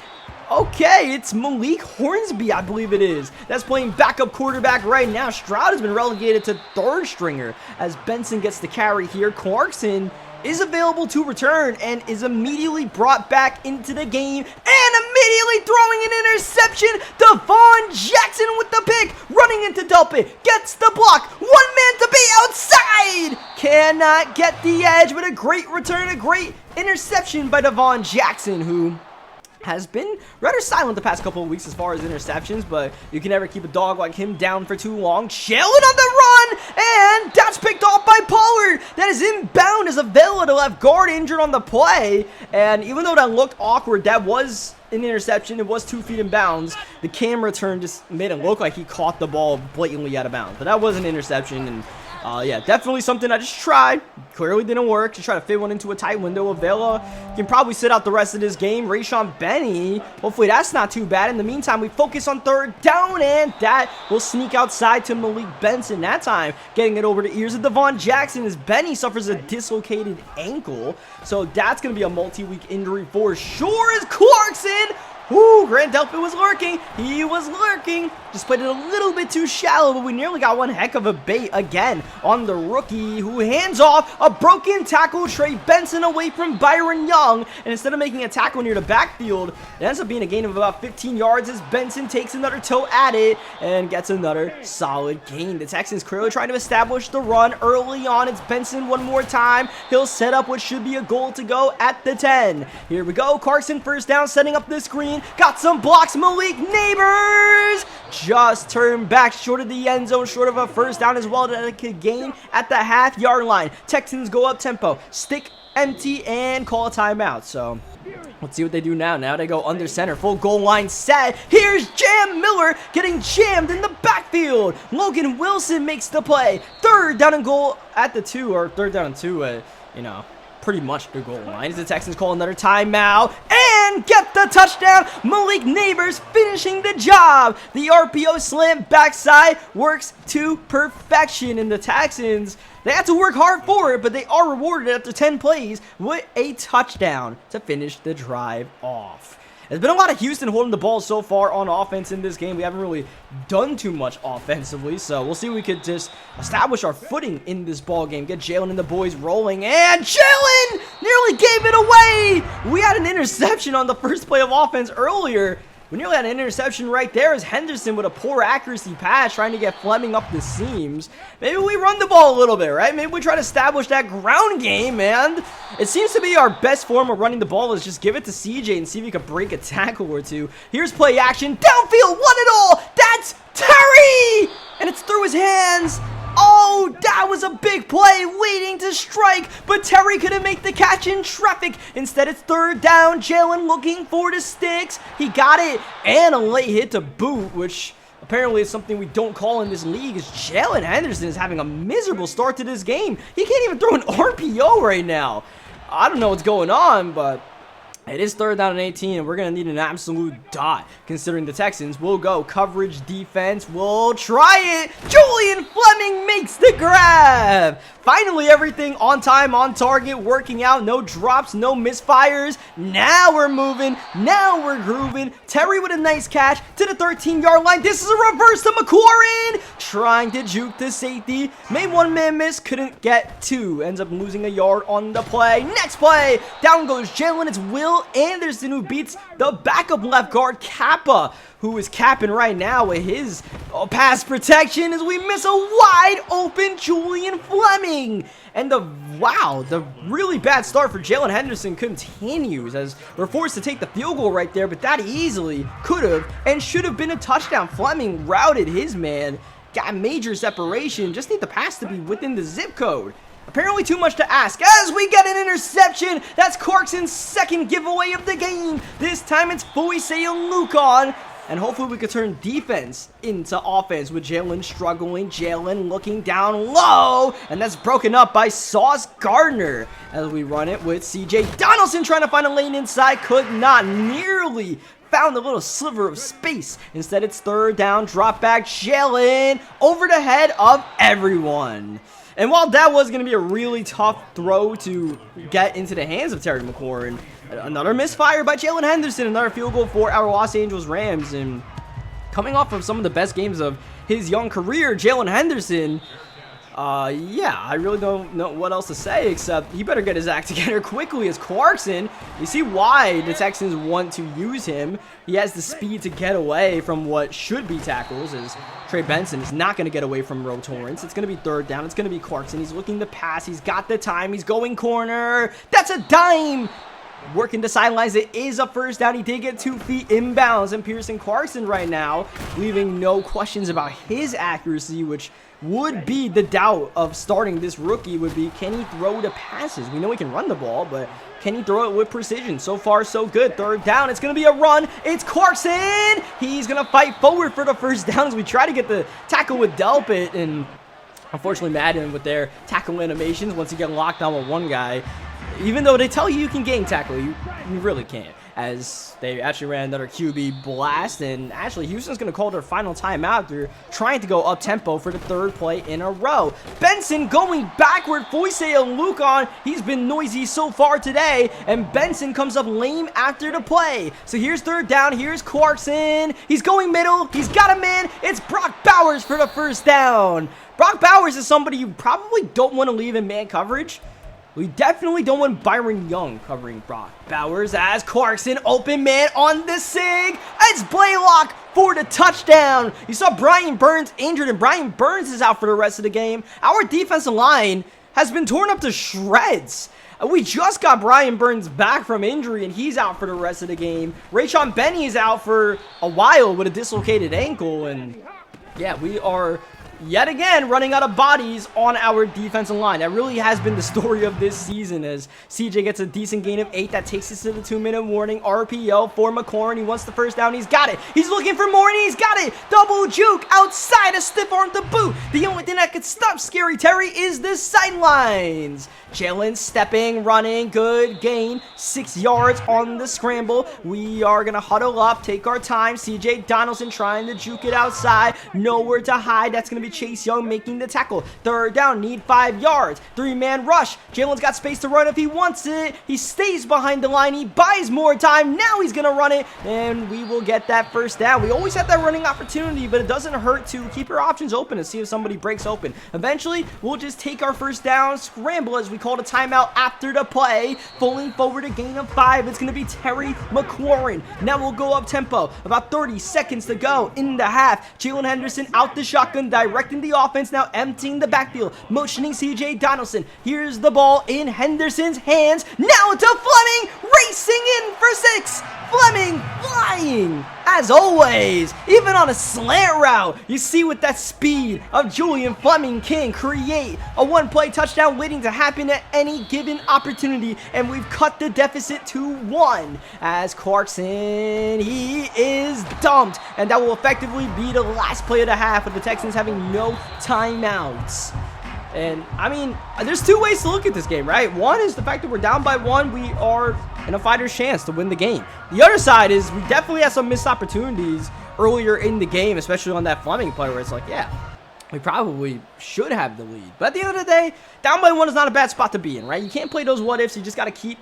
Okay, it's Malik Hornsby, I believe it is, that's playing backup quarterback right now. Stroud has been relegated to 3rd stringer as Benson gets the carry here. Clarkson is available to return and is immediately brought back into the game and immediately throwing an interception. Devon Jackson with the pick, running into Delpit, gets the block, 1 man to be outside, cannot get the edge, but a great return, a great interception by Devon Jackson, who has been rather silent the past couple of weeks as far as interceptions, but you can never keep a dog like him down for too long. Chilling on the run, and that's picked off by Pollard. That is inbound as Avila, the left guard, injured on the play, and even though that looked awkward, that was an interception. It was 2 feet in bounds. The camera turn just made it look like he caught the ball blatantly out of bounds, but that was an interception, and yeah, definitely something I just tried. Clearly didn't work. Just try to fit one into a tight window. Avila can probably sit out the rest of this game. Rayshon Benny, hopefully that's not too bad. In the meantime, we focus on 3rd down, and that will sneak outside to Malik Benson that time, getting it over the ears of Devon Jackson as Benny suffers a dislocated ankle. So that's going to be a multi-week injury for sure as Clarkson. Whoo, Grant Delpit was lurking. He was lurking. Just played it a little bit too shallow, but we nearly got one heck of a bait again on the rookie, who hands off a broken tackle. Trey Benson away from Byron Young, and instead of making a tackle near the backfield, it ends up being a gain of about 15 yards as Benson takes another toe at it and gets another solid gain. The Texans clearly trying to establish the run early on. It's Benson one more time. He'll set up what should be a goal to go at the 10. Here we go. Clarkson 1st down, setting up the screen. Got some blocks. Malik Neighbors just turned back short of the end zone, short of a 1st down as well that it could gain at the half-yard line. Texans go up tempo, stick empty, and call a timeout. So let's see what they do now. Now they go under center, full goal line set. Here's Jam Miller getting jammed in the backfield. Logan Wilson makes the play. 3rd down and goal at the 2, or 3rd down and 2, you know, pretty much the goal line as the Texans call another timeout and get the touchdown. Malik Neighbors finishing the job. The RPO slam backside works to perfection, and the Texans, they had to work hard for it, but they are rewarded after 10 plays with a touchdown to finish the drive off. There's been a lot of Houston holding the ball so far on offense in this game. We haven't really done too much offensively, so we'll see if we could just establish our footing in this ball game. Get Jalen and the boys rolling, and Jalen nearly gave it away! We had an interception on the first play of offense earlier. We nearly had an interception right there as Henderson with a poor accuracy pass trying to get Fleming up the seams. Maybe we run the ball a little bit, right? Maybe we try to establish that ground game, man. It seems to be our best form of running the ball is just give it to CJ and see if he can break a tackle or two. Here's play action. Downfield, one and all. That's Terry! And it's through his hands. Oh, that was a big play waiting to strike, but Terry couldn't make the catch in traffic. Instead, it's third down. Jalen looking for the sticks. He got it, and a late hit to boot, which apparently is something we don't call in this league, is Jalen Henderson is having a miserable start to this game. He can't even throw an RPO right now. I don't know what's going on, but it is third down and 18, and we're going to need an absolute dot, considering the Texans will go coverage defense. We'll try it. Julian Fleming makes the grab. Finally, everything on time, on target, working out. No drops, no misfires. Now we're moving. Now we're grooving. Terry with a nice catch to the 13-yard line. This is a reverse to McLaurin. Trying to juke the safety. Made one man miss. Couldn't get two. Ends up losing a yard on the play. Next play. Down goes Jalen. It's Will Anderson who beats the backup left guard, Kappa, who is capping right now with his pass protection as we miss a wide open Julian Fleming. And the really bad start for Jalen Henderson continues as we're forced to take the field goal right there, but that easily could have and should have been a touchdown. Fleming routed his man, got major separation, just need the pass to be within the zip code. Apparently too much to ask as we get an interception. That's Clarkson's second giveaway of the game. This time it's Foyce Luke on. And hopefully we could turn defense into offense with Jalen struggling. Jalen looking down low. And that's broken up by Sauce Gardner as we run it with CJ Donaldson trying to find a lane inside. Could not, nearly found a little sliver of space. Instead, it's third down, drop back. Jalen over the head of everyone. And while that was going to be a really tough throw to get into the hands of Terry McLaurin, another misfire by Jalen Henderson, another field goal for our Los Angeles Rams. And coming off of some of the best games of his young career, Jalen Henderson, yeah, I really don't know what else to say except he better get his act together quickly as Clarkson. You see why the Texans want to use him. He has the speed to get away from what should be tackles, as Trey Benson is not going to get away from Roe Torrance. It's going to be third down. It's going to be Clarkson. He's looking to pass. He's got the time. He's going corner. That's a dime. Working the sidelines. It is a first down. He did get 2 feet inbounds. And Pearson Clarkson right now, leaving no questions about his accuracy, which would be the doubt of starting this rookie, would be, can he throw the passes? We know he can run the ball, but can he throw it with precision? So far, so good. Third down. It's going to be a run. It's Clarkson. He's going to fight forward for the first down as we try to get the tackle with Delpit. And unfortunately, Madden with their tackle animations, once you get locked on with one guy, even though they tell you you can gang tackle, you really can't. As they actually ran another QB blast, and actually Houston's going to call their final timeout. They're trying to go up-tempo for the third play in a row. Benson going backward. Foyce Luke on. He's been noisy so far today, and Benson comes up lame after the play. So here's third down. Here's Clarkson. He's going middle. He's got a man. It's Brock Bowers for the first down. Brock Bowers is somebody you probably don't want to leave in man coverage. We definitely don't want Byron Young covering Brock Bowers as Clarkson, open man on the sig. It's Blaylock for the touchdown. You saw Brian Burns injured, and Brian Burns is out for the rest of the game. Our defensive line has been torn up to shreds. We just got Brian Burns back from injury, and he's out for the rest of the game. Rayshon Benny is out for a while with a dislocated ankle, and yeah, we are yet again running out of bodies on our defensive line. That really has been the story of this season, as CJ gets a decent gain of 8. That takes us to the 2-minute warning. RPO for McLaurin. He wants the first down. He's got it. He's looking for more, and he's got it. Double juke outside, a stiff arm to boot. The only thing that could stop Scary Terry is the sidelines. Jalen stepping, running, good gain, 6 yards on the scramble. We are going to huddle up, take our time. CJ Donaldson trying to juke it outside. Nowhere to hide. That's going to be be Chase Young making the tackle. Third down, need 5 yards. 3-man rush. Jalen's got space to run if he wants it. He stays behind the line. He buys more time. Now he's going to run it, and we will get that first down. We always have that running opportunity, but it doesn't hurt to keep your options open and see if somebody breaks open. Eventually, we'll just take our first down, scramble as we called a timeout after the play, falling forward a gain of 5. It's going to be Terry McLaurin. Now we'll go up tempo. About 30 seconds to go in the half. Jalen Henderson out the shotgun, directing the offense, now emptying the backfield, motioning CJ Donaldson. Here's the ball in Henderson's hands. Now to Fleming, racing in for 6. Fleming flying, as always, even on a slant route. You see with that speed of Julian Fleming can create a one-play touchdown waiting to happen at any given opportunity, and we've cut the deficit to 1 as Clarkson, he is dumped, and that will effectively be the last play of the half with the Texans having no timeouts. And, I mean, there's 2 ways to look at this game, right? One is the fact that we're down by 1. We are in a fighter's chance to win the game. The other side is we definitely had some missed opportunities earlier in the game, especially on that Fleming play where it's like, yeah, we probably should have the lead. But at the end of the day, down by 1 is not a bad spot to be in, right? You can't play those what-ifs. You just got to keep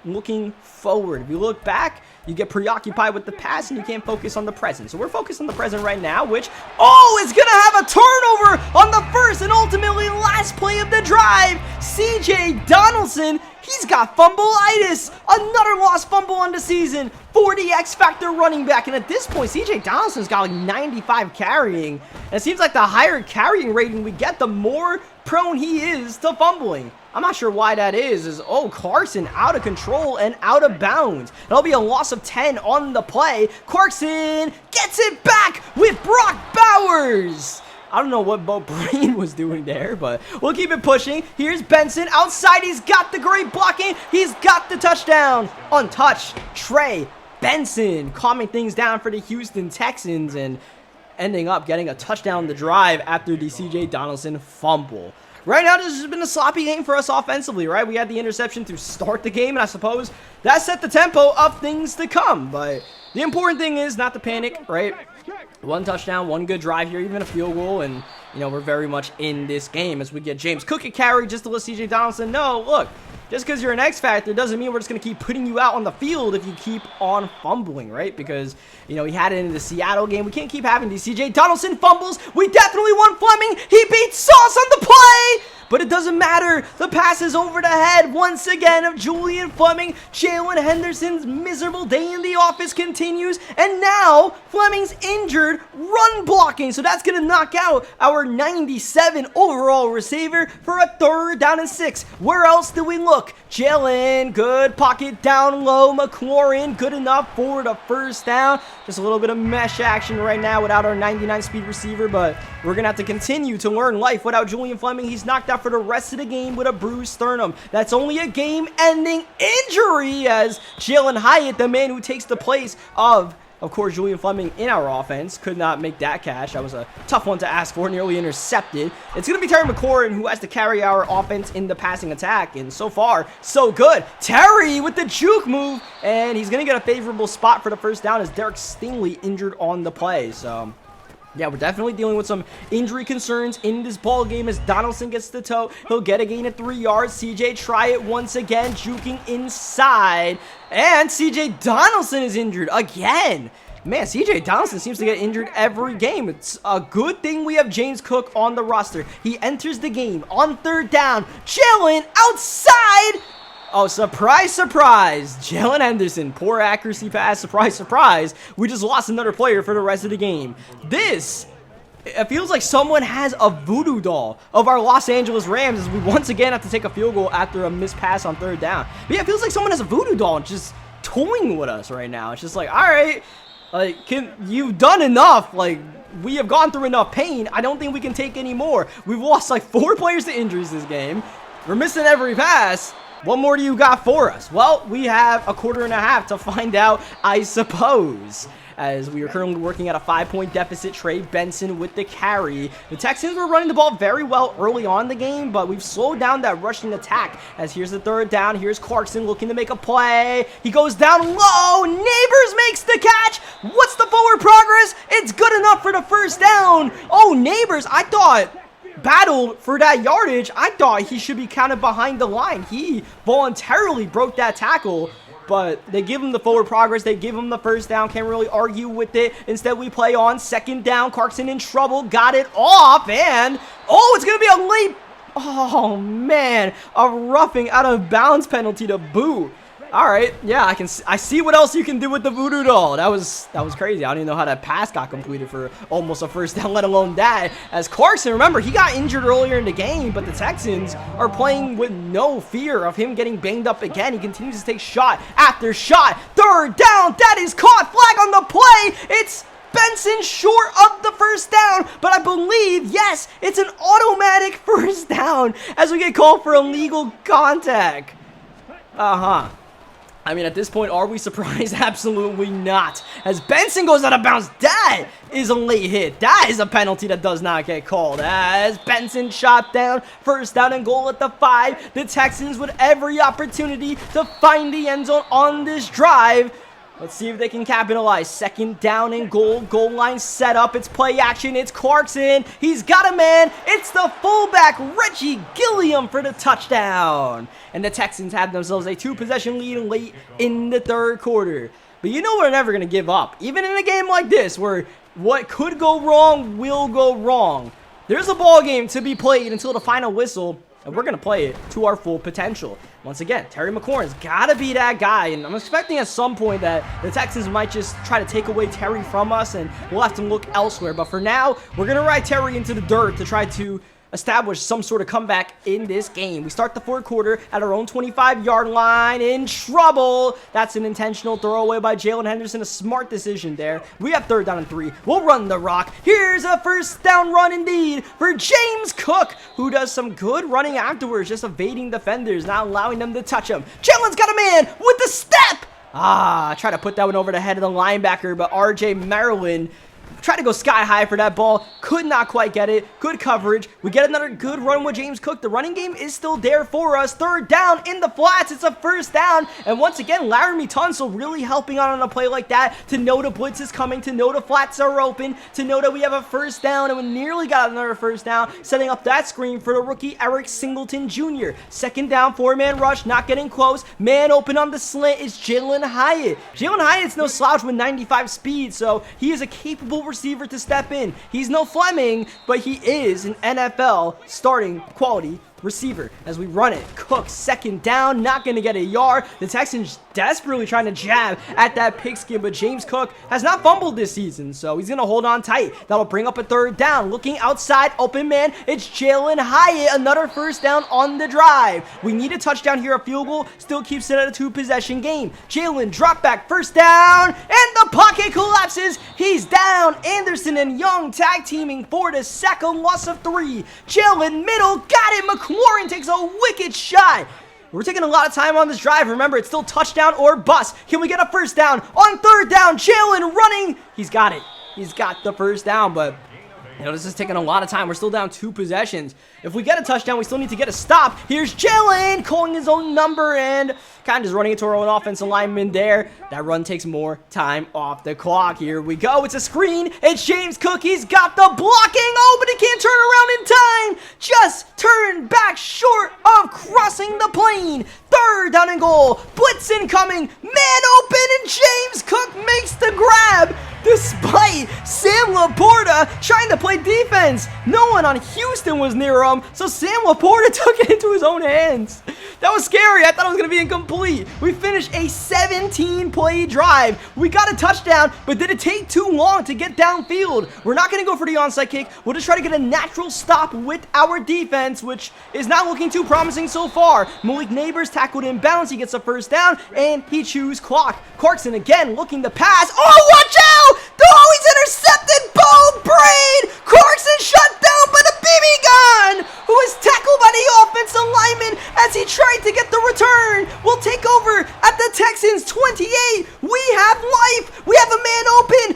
looking forward. If you look back, you get preoccupied with the past and you can't focus on the present. So we're focused on the present right now, which, is going to have a turnover on the first and ultimately last play of the drive. CJ Donaldson, he's got fumbleitis. Another lost fumble on the season for the X-Factor running back. And at this point, CJ Donaldson's got like 95 carrying. And it seems like the higher carrying rating we get, the more prone he is to fumbling. I'm not sure why that is. Clarkson out of control and out of bounds. That'll be a loss of 10 on the play. Clarkson gets it back with Brock Bowers. I don't know what Bo Breen was doing there, but we'll keep it pushing. Here's Benson outside. He's got the great blocking. He's got the touchdown. Untouched. Trey Benson calming things down for the Houston Texans and ending up getting a touchdown on the drive after the CJ Donaldson fumble. Right now, this has been a sloppy game for us offensively, right? We had the interception to start the game, and I suppose that set the tempo of things to come. But the important thing is not to panic, right? 1 touchdown, 1 good drive here, even a field goal, and, we're very much in this game as we get James Cook a carry just to let CJ Donaldson know, look, just because you're an X-Factor doesn't mean we're just going to keep putting you out on the field if you keep on fumbling, right? Because, he had it in the Seattle game. We can't keep having these CJ Donaldson fumbles. We definitely want Fleming. He beat Sauce on the play. But it doesn't matter. The pass is over the head once again of Julian Fleming. Jalen Henderson's miserable day in the office continues. And now Fleming's injured run blocking. So that's going to knock out our 97 overall receiver for a 3rd down and 6. Where else do we look? Jalen, good pocket down low. McLaurin, good enough for the first down. Just a little bit of mesh action right now without our 99 speed receiver. But we're going to have to continue to learn life without Julian Fleming. He's knocked out for the rest of the game with a bruised sternum. That's only a game-ending injury as Jalen Hyatt, the man who takes the place of course, Julian Fleming in our offense, could not make that catch. That was a tough one to ask for, nearly intercepted. It's going to be Terry McLaurin who has to carry our offense in the passing attack, and so far, so good. Terry with the juke move, and he's going to get a favorable spot for the first down as Derek Stingley injured on the play, so yeah, we're definitely dealing with some injury concerns in this ball game as Donaldson gets the toe. He'll get a gain of 3 yards. CJ try it once again, juking inside. And CJ Donaldson is injured again. Man, CJ Donaldson seems to get injured every game. It's a good thing we have James Cook on the roster. He enters the game on 3rd down. Jalen outside. Oh, surprise, surprise. Jalen Henderson, poor accuracy pass, surprise, surprise. We just lost another player for the rest of the game. It feels like someone has a voodoo doll of our Los Angeles Rams as we once again have to take a field goal after a missed pass on 3rd down. But yeah, it feels like someone has a voodoo doll and just toying with us right now. It's just like, all right, like, you've done enough. Like, we have gone through enough pain. I don't think we can take any more. We've lost like 4 players to injuries this game. We're missing every pass. What more do you got for us? Well, we have a 1.5 quarters to find out, I suppose. as we are currently working at a 5-point deficit. Trey Benson with the carry. The Texans were running the ball very well early on in the game, but we've slowed down that rushing attack, as here's the third down. Here's Clarkson looking to make a play. He goes down low. Neighbors makes the catch. What's the forward progress? It's good enough for the first down. Oh, Neighbors, I thought, battled for that yardage. I thought he should be counted behind the line. He voluntarily broke that tackle, but they give him the forward progress. They give him the first down. Can't really argue with it. Instead, we play on second down. Clarkson in trouble. Got it off, and oh, it's going to be a late. Oh, man. A roughing out of bounds penalty to boot. All right, yeah, I see what else you can do with the voodoo doll. That was crazy. I don't even know how that pass got completed for almost a first down, let alone that. As Clarkson, remember, he got injured earlier in the game, but the Texans are playing with no fear of him getting banged up again. He continues to take shot after shot. Third down, that is caught. Flag on the play. It's Benson short of the first down, but I believe, yes, it's an automatic first down as we get called for illegal contact. I mean, at this point, are we surprised? Absolutely not. As Benson goes out of bounds, that is a late hit. That is a penalty that does not get called. As Benson shot down, first down and goal at the 5. The Texans with every opportunity to find the end zone on this drive. Let's see if they can capitalize. Second down and goal. Goal line set up. It's play action. It's Clarkson. He's got a man. It's the fullback, Reggie Gilliam, for the touchdown. And the Texans have themselves a 2-possession lead late in the third quarter. But you know we're never going to give up. Even in a game like this, where what could go wrong will go wrong. There's a ball game to be played until the final whistle, and we're going to play it to our full potential. Once again, Terry McLaurin's got to be that guy, and I'm expecting at some point that the Texans might just try to take away Terry from us, and we'll have to look elsewhere. But for now, we're going to ride Terry into the dirt to try to establish some sort of comeback in this game. We start the fourth quarter at our own 25-yard line, in trouble. That's an intentional throwaway by Jalen Henderson. A smart decision there. We have third down and 3. We'll run the rock. Here's a first down run indeed for James Cook, who does some good running afterwards, just evading defenders, not allowing them to touch him. Jalen's got a man with the step. Try to put that one over the head of the linebacker, but RJ Maryland tried to go sky high for that ball. Could not quite get it. Good coverage. We get another good run with James Cook. The running game is still there for us. Third down in the flats. It's a first down. And once again, Laramie Tunsil really helping out on a play like that, to know the blitz is coming, to know the flats are open, to know that we have a first down, and we nearly got another first down, setting up that screen for the rookie Eric Singleton Jr. Second down, 4-man rush, not getting close. Man open on the slant is Jalen Hyatt. Jalen Hyatt's no slouch with 95 speed, so he is a capable receiver to step in. He's no Fleming, but he is an NFL starting quality receiver as we run it. Cook, second down, not going to get a yard. The Texans desperately trying to jab at that pigskin, but James Cook has not fumbled this season, so he's going to hold on tight. That'll bring up a third down. Looking outside, open man, it's Jalen Hyatt. Another first down on the drive. We need a touchdown here. A field goal still keeps it at a 2-possession game. Jalen, drop back, first down, and the pocket collapses. He's down. Anderson and Young tag teaming for the second loss of 3. Jalen middle, got it. McLaurin takes a wicked shot. We're taking a lot of time on this drive. Remember, it's still touchdown or bust. Can we get a first down? On third down, Jalen running. He's got it. He's got the first down, but you know, this is taking a lot of time. We're still down 2 possessions. If we get a touchdown, we still need to get a stop. Here's Jalen calling his own number and kind of just running into our own offensive lineman there. That run takes more time off the clock. Here we go. It's a screen. It's James Cook. He's got the blocking. Oh, but he can't turn around in time. Just turn back short of crossing the plane. Third down and goal. Blitz incoming. Man open, and James Cook makes the grab. Despite Sam Laporta trying to play defense, no one on Houston was near him, so Sam Laporta took it into his own hands. That was scary. I thought it was going to be incomplete. We finished a 17-play drive. We got a touchdown, but did it take too long to get downfield? We're not going to go for the onside kick. We'll just try to get a natural stop with our defense, which is not looking too promising so far. Malik Neighbors tackled in bounds. He gets a first down, and he chews clock. Clarkson again looking to pass. Oh, watch out! Oh, he's intercepted. Bo Braid. Clarkson shut down by the BB gun, who was tackled by the offensive lineman as he tried to get the return. We'll take over at the Texans 28. We have life. We have a man open.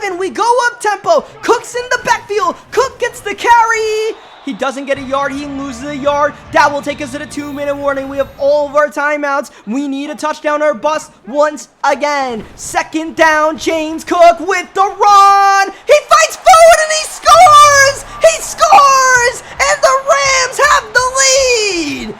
7. We go up tempo. Cook's in the backfield. Cook gets the carry. He doesn't get a yard. He loses a yard. That will take us to the 2-minute warning. We have all of our timeouts. We need a touchdown or bust once again. Second down, James Cook with the run. He fights forward and he scores. He scores, and the Rams have the lead.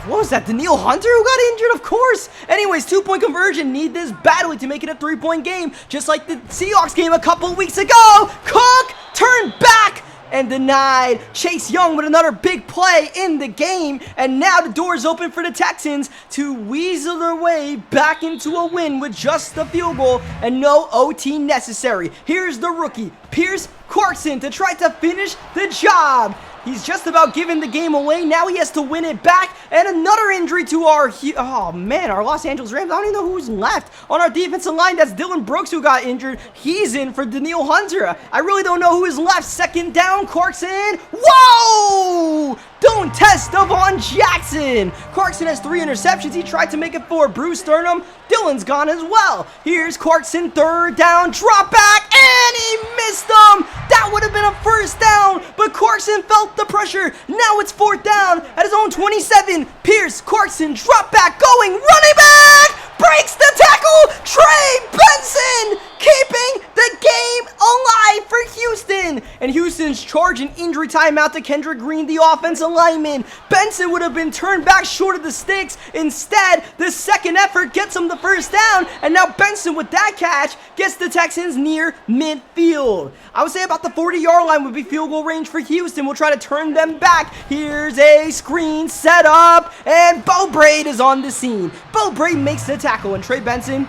What was that, Daniil Hunter who got injured? Of course. Anyways, 2-point conversion. Need this badly to make it a 3-point game, just like the Seahawks game a couple weeks ago. Cook turned back and denied. Chase Young with another big play in the game, and now the door's open for the Texans to weasel their way back into a win with just a field goal and no OT necessary. Here's the rookie, Pierce Clarkson, to try to finish the job. He's just about giving the game away. Now he has to win it back. And another injury to our Los Angeles Rams. I don't even know who's left on our defensive line. That's Dylan Brooks who got injured. He's in for Daniil Hunter. I really don't know who is left. Second down, Clarkson. Whoa! Don't test Devon Jackson. Clarkson has 3 interceptions. He tried to make it 4. Bruce Sternum. Dylan's gone as well. Here's Clarkson, third down, drop back, and he missed him. That would have been a first down, but Clarkson felt the pressure. Now it's 4th down at his own 27. Pierce Clarkson, drop back, going, running back, breaks the tackle. Trey Benson keeping the game alive for Houston. And Houston's charging injury timeout to Kendrick Green, the offensive lineman. Benson would have been turned back short of the sticks. Instead, the second effort gets him the first down. And now Benson, with that catch, gets the Texans near midfield. I would say about the 40-yard line would be field goal range for Houston. We'll try to turn them back. Here's a screen set up, and Bo Braid is on the scene. Bo Braid makes the tackle, and Trey Benson,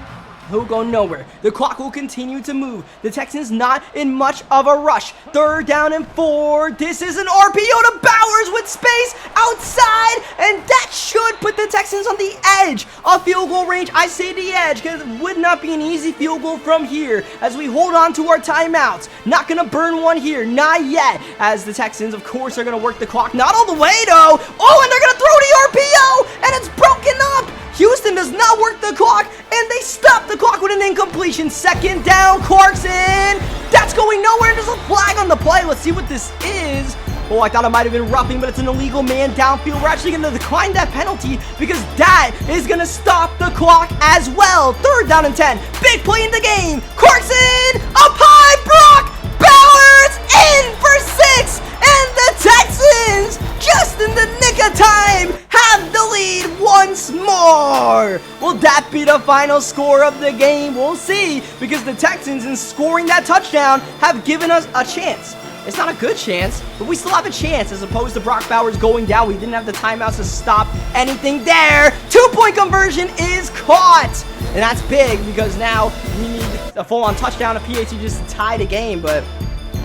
he'll go nowhere. The clock will continue to move. The Texans not in much of a rush. 3rd down and 4. This is an RPO to Bowers with space outside, and that should put the Texans on the edge of field goal range. I say the edge because it would not be an easy field goal from here as we hold on to our timeouts. Not going to burn one here. Not yet, as the Texans, of course, are going to work the clock. Not all the way, though. Oh, and they're going to throw the RPO, and it's broken up. Houston does not work the clock, and they stop the clock with an incompletion. Second down, Clarkson. That's going nowhere. There's a flag on the play. Let's see what this is. Oh, I thought it might have been roughing, but it's an illegal man downfield. We're actually going to decline that penalty because that is going to stop the clock as well. 3rd down and 10. Big play in the game. Clarkson up high. Brock Bowers in for 6. And the Texans, just in the nick of time, have the lead once more. Will that be the final score of the game? We'll see, because the Texans, in scoring that touchdown, have given us a chance. It's not a good chance, but we still have a chance as opposed to Brock Bowers going down. We didn't have the timeouts to stop anything there. 2-point conversion is caught. And that's big because now we need a full-on touchdown, a PAT just to tie the game. But,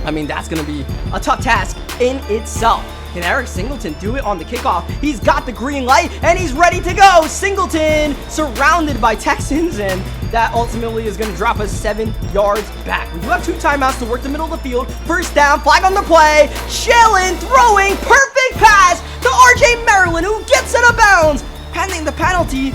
I mean, that's going to be a tough task in itself. Can Eric Singleton do it on the kickoff? He's got the green light, and he's ready to go. Singleton surrounded by Texans, and that ultimately is going to drop us 7 yards back. We do have 2 timeouts to work the middle of the field. First down, flag on the play. Jalen throwing, perfect pass to RJ Maryland, who gets out of bounds, pending the penalty,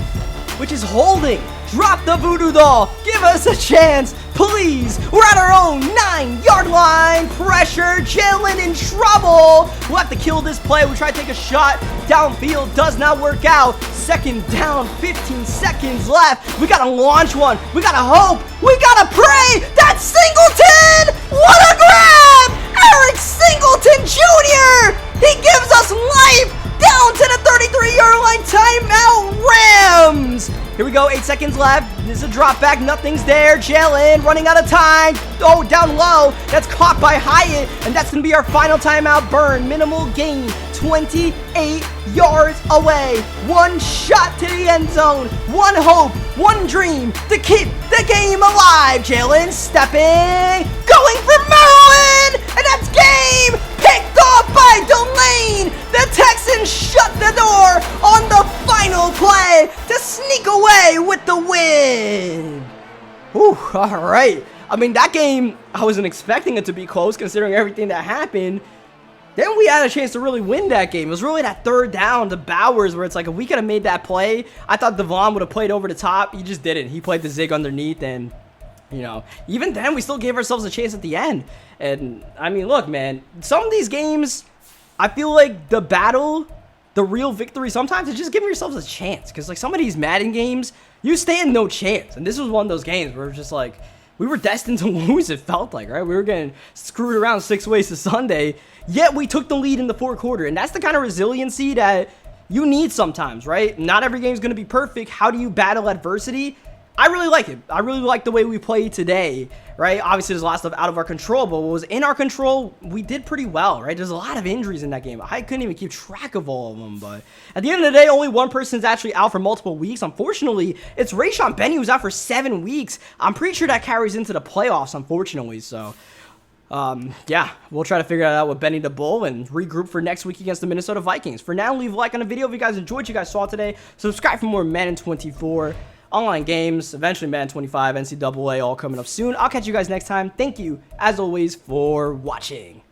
which is holding. Drop the voodoo doll. Give us a chance, please. We're at our own 9-yard line. Pressure. Jalen in trouble. We'll have to kill this play. We try to take a shot downfield. Does not work out. Second down. 15 seconds left. We got to launch one. We got to hope. We got to pray. That's Singleton. What a grab. Eric Singleton Jr. He gives us life. Down to the 33-yard line. Timeout, Rams. Here we go, 8 seconds left. This is a drop back, nothing's there. Jalen running out of time. Oh, down low. That's caught by Hyatt, and that's going to be our final timeout burn. Minimal gain, 28 yards away. One shot to the end zone. One hope, one dream to keep the game alive. Jalen stepping, going for Maryland, and that's game picked off by Delane. The Texans shut the door on the final play to sneak away with the win. Whew, all right. I mean, that game, I wasn't expecting it to be close considering everything that happened. Then we had a chance to really win that game. It was really that 3rd down to Bowers where it's like if we could have made that play, I thought Devon would have played over the top. He just didn't. He played the zig underneath, and You know, even then, we still gave ourselves a chance at the end. And, I mean, look, man, some of these games, I feel like the battle, the real victory, sometimes it's just giving yourselves a chance. Because, like, some of these Madden games, you stand no chance. And this was one of those games where it was just like, we were destined to lose, it felt like, right? We were getting screwed around 6 ways to Sunday, yet we took the lead in the fourth quarter. And that's the kind of resiliency that you need sometimes, right? Not every game is going to be perfect. How do you battle adversity? I really like it. I really like the way we played today, right? Obviously, there's a lot of stuff out of our control, but what was in our control, we did pretty well, right? There's a lot of injuries in that game. I couldn't even keep track of all of them, but at the end of the day, only one person's actually out for multiple weeks. Unfortunately, it's Rayshon Benny who's out for 7 weeks. I'm pretty sure that carries into the playoffs, unfortunately, so yeah, we'll try to figure that out with Benny the Bull and regroup for next week against the Minnesota Vikings. For now, leave a like on the video if you guys enjoyed what you guys saw today. Subscribe for more Madden 24 online games, eventually Madden 25, NCAA, all coming up soon. I'll catch you guys next time. Thank you, as always, for watching.